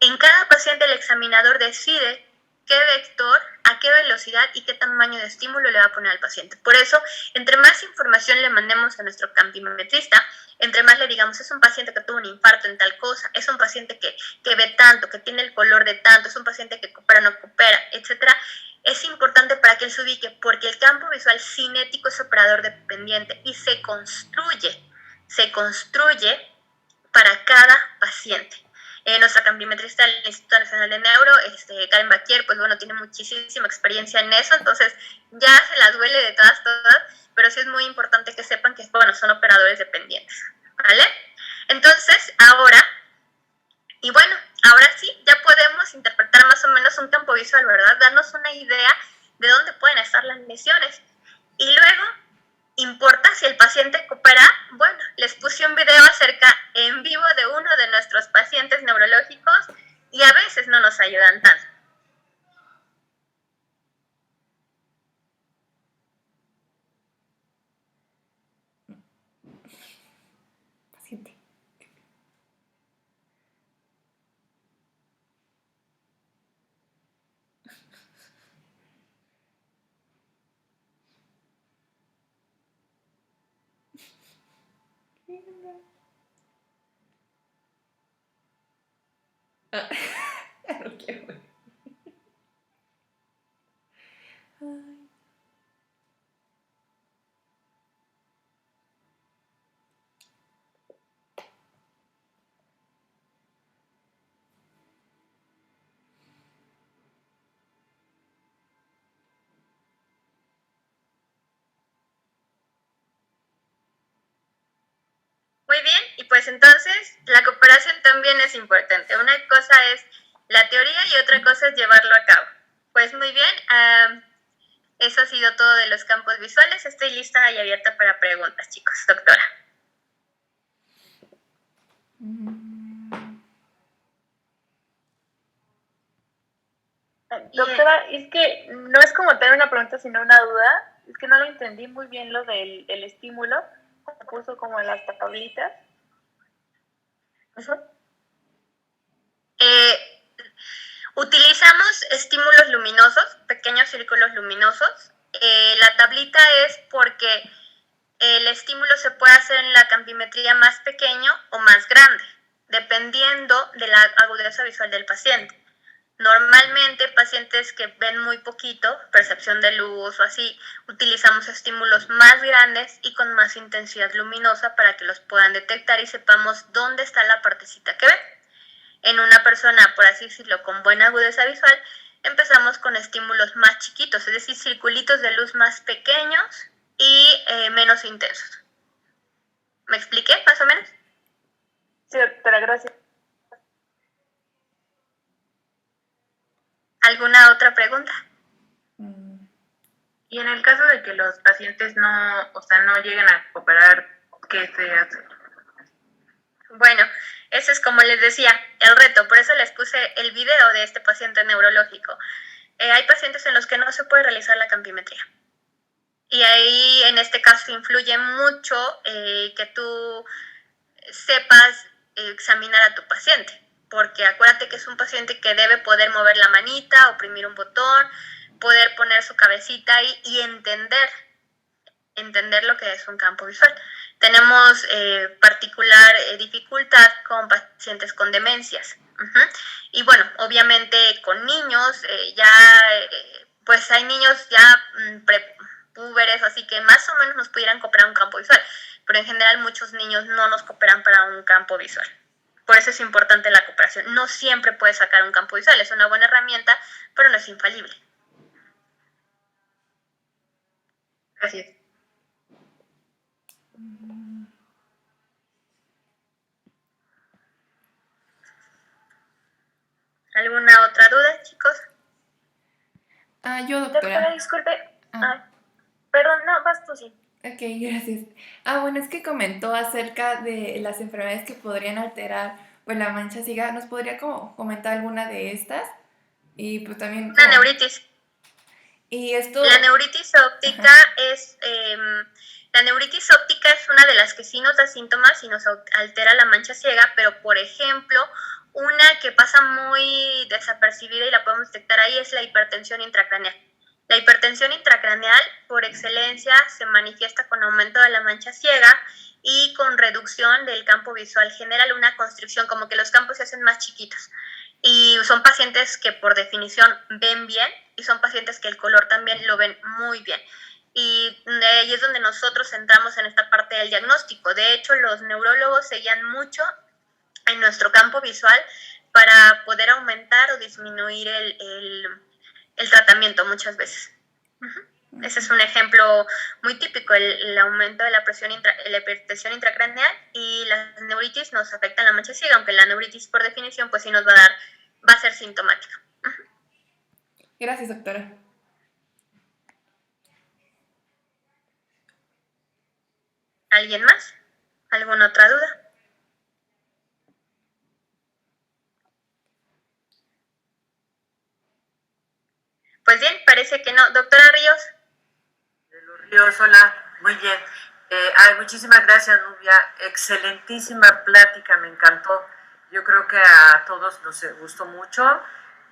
En cada paciente el examinador decide qué vector, a qué velocidad y qué tamaño de estímulo le va a poner al paciente. Por eso, entre más información le mandemos a nuestro campimetrista, entre más le digamos, es un paciente que tuvo un infarto en tal cosa, es un paciente que ve tanto, que tiene el color de tanto, es un paciente que coopera, no coopera, etc., es importante para que él se ubique, porque el campo visual cinético es operador dependiente y se construye para cada paciente. Nuestra campimetrista del Instituto Nacional de Neuro, Karen Baquier, pues bueno, tiene muchísima experiencia en eso, entonces ya se las duele de todas, pero sí es muy importante que sepan que, bueno, son operadores dependientes, ¿vale? Entonces, ahora sí, ya podemos interpretar más o menos un campo visual, ¿verdad? Darnos una idea de dónde pueden estar las lesiones. Y luego, ¿importa si el paciente coopera? Bueno, les puse un video acerca en vivo de uno de nuestros pacientes neurológicos y a veces no nos ayudan tanto. Paciente. No quiero ver. Ay. Muy bien, y pues entonces la cooperación también es importante. Una cosa es la teoría y otra cosa es llevarlo a cabo. Pues muy bien, eso ha sido todo de los campos visuales. Estoy lista y abierta para preguntas, chicos. Doctora. Doctora, es que no es como tener una pregunta, sino una duda. Es que no lo entendí muy bien lo del estímulo. Se puso como en las tablitas. Utilizamos estímulos luminosos, pequeños círculos luminosos. La tablita es porque el estímulo se puede hacer en la campimetría más pequeño o más grande, dependiendo de la agudeza visual del paciente. Normalmente, pacientes que ven muy poquito, percepción de luz o así, utilizamos estímulos más grandes y con más intensidad luminosa para que los puedan detectar y sepamos dónde está la partecita que ven. En una persona, por así decirlo, con buena agudeza visual, empezamos con estímulos más chiquitos, es decir, circulitos de luz más pequeños y menos intensos. ¿Me expliqué más o menos? Sí, doctora, gracias. ¿Alguna otra pregunta? Y en el caso de que los pacientes no lleguen a cooperar, ¿qué se hace? Bueno, eso es como les decía, el reto, por eso les puse el video de este paciente neurológico. Hay pacientes en los que no se puede realizar la campimetría. Y ahí, en este caso, influye mucho que tú sepas examinar a tu paciente, porque acuérdate que es un paciente que debe poder mover la manita, oprimir un botón, poder poner su cabecita ahí y entender lo que es un campo visual. Tenemos particular dificultad con pacientes con demencias. Y bueno, obviamente con niños, pues hay niños ya púberes, así que más o menos nos pudieran cooperar un campo visual, pero en general muchos niños no nos cooperan para un campo visual. Por eso es importante la cooperación. No siempre puedes sacar un campo visual, es una buena herramienta, pero no es infalible. Gracias. ¿Alguna otra duda, chicos? Yo, doctora. Doctora, disculpe. Perdón, no, vas tú, sí. Ok, gracias. Bueno, es que comentó acerca de las enfermedades que podrían alterar pues la mancha ciega. ¿Nos podría como comentar alguna de estas? Y pues también... La neuritis. Y esto... La neuritis óptica la neuritis óptica es una de las que sí nos da síntomas y nos altera la mancha ciega, pero por ejemplo, una que pasa muy desapercibida y la podemos detectar ahí es la hipertensión intracraneal. La hipertensión intracraneal, por excelencia, se manifiesta con aumento de la mancha ciega y con reducción del campo visual. Genera una constricción, como que los campos se hacen más chiquitos. Y son pacientes que por definición ven bien y son pacientes que el color también lo ven muy bien. Y ahí es donde nosotros entramos en esta parte del diagnóstico. De hecho, los neurólogos se guían mucho en nuestro campo visual para poder aumentar o disminuir el tratamiento muchas veces. Ese es un ejemplo muy típico, el aumento de la presión, la hipertensión intracraneal, y las neuritis nos afectan la mancha ciega, aunque la neuritis por definición pues sí nos va a ser sintomática. Gracias, doctora. ¿Alguien más? ¿Alguna otra duda? Pues bien, parece que no. Doctora Ríos. De los Ríos, hola, muy bien. Muchísimas gracias, Nubia. Excelentísima plática, me encantó. Yo creo que a todos nos gustó mucho,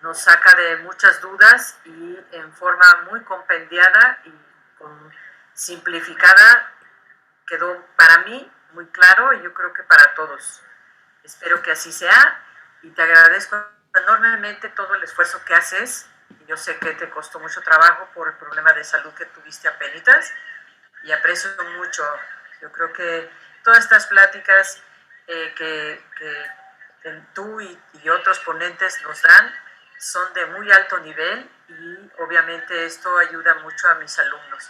nos saca de muchas dudas y en forma muy compendiada y simplificada quedó para mí muy claro y yo creo que para todos. Espero que así sea y te agradezco enormemente todo el esfuerzo que haces. Yo sé que te costó mucho trabajo por el problema de salud que tuviste apenas y aprecio mucho. Yo creo que todas estas pláticas que tú y otros ponentes nos dan son de muy alto nivel y obviamente esto ayuda mucho a mis alumnos.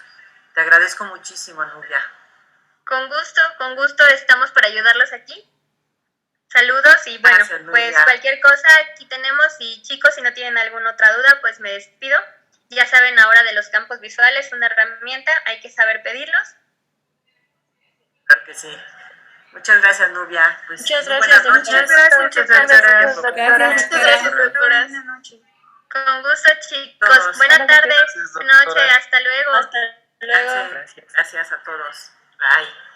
Te agradezco muchísimo, Nubia. Con gusto estamos para ayudarlos aquí. Saludos y bueno, Gracias, pues cualquier cosa aquí tenemos, y chicos, si no tienen alguna otra duda, pues me despido. Ya saben ahora de los campos visuales, una herramienta, hay que saber pedirlos. Claro que sí. Muchas gracias, Nubia. Pues, muchas gracias, buenas noches. Muchas gracias, doctora. Muchas gracias, doctoras. Con gusto, chicos. Buenas tardes, buenas noches, hasta luego. Hasta luego. Gracias a todos. Bye.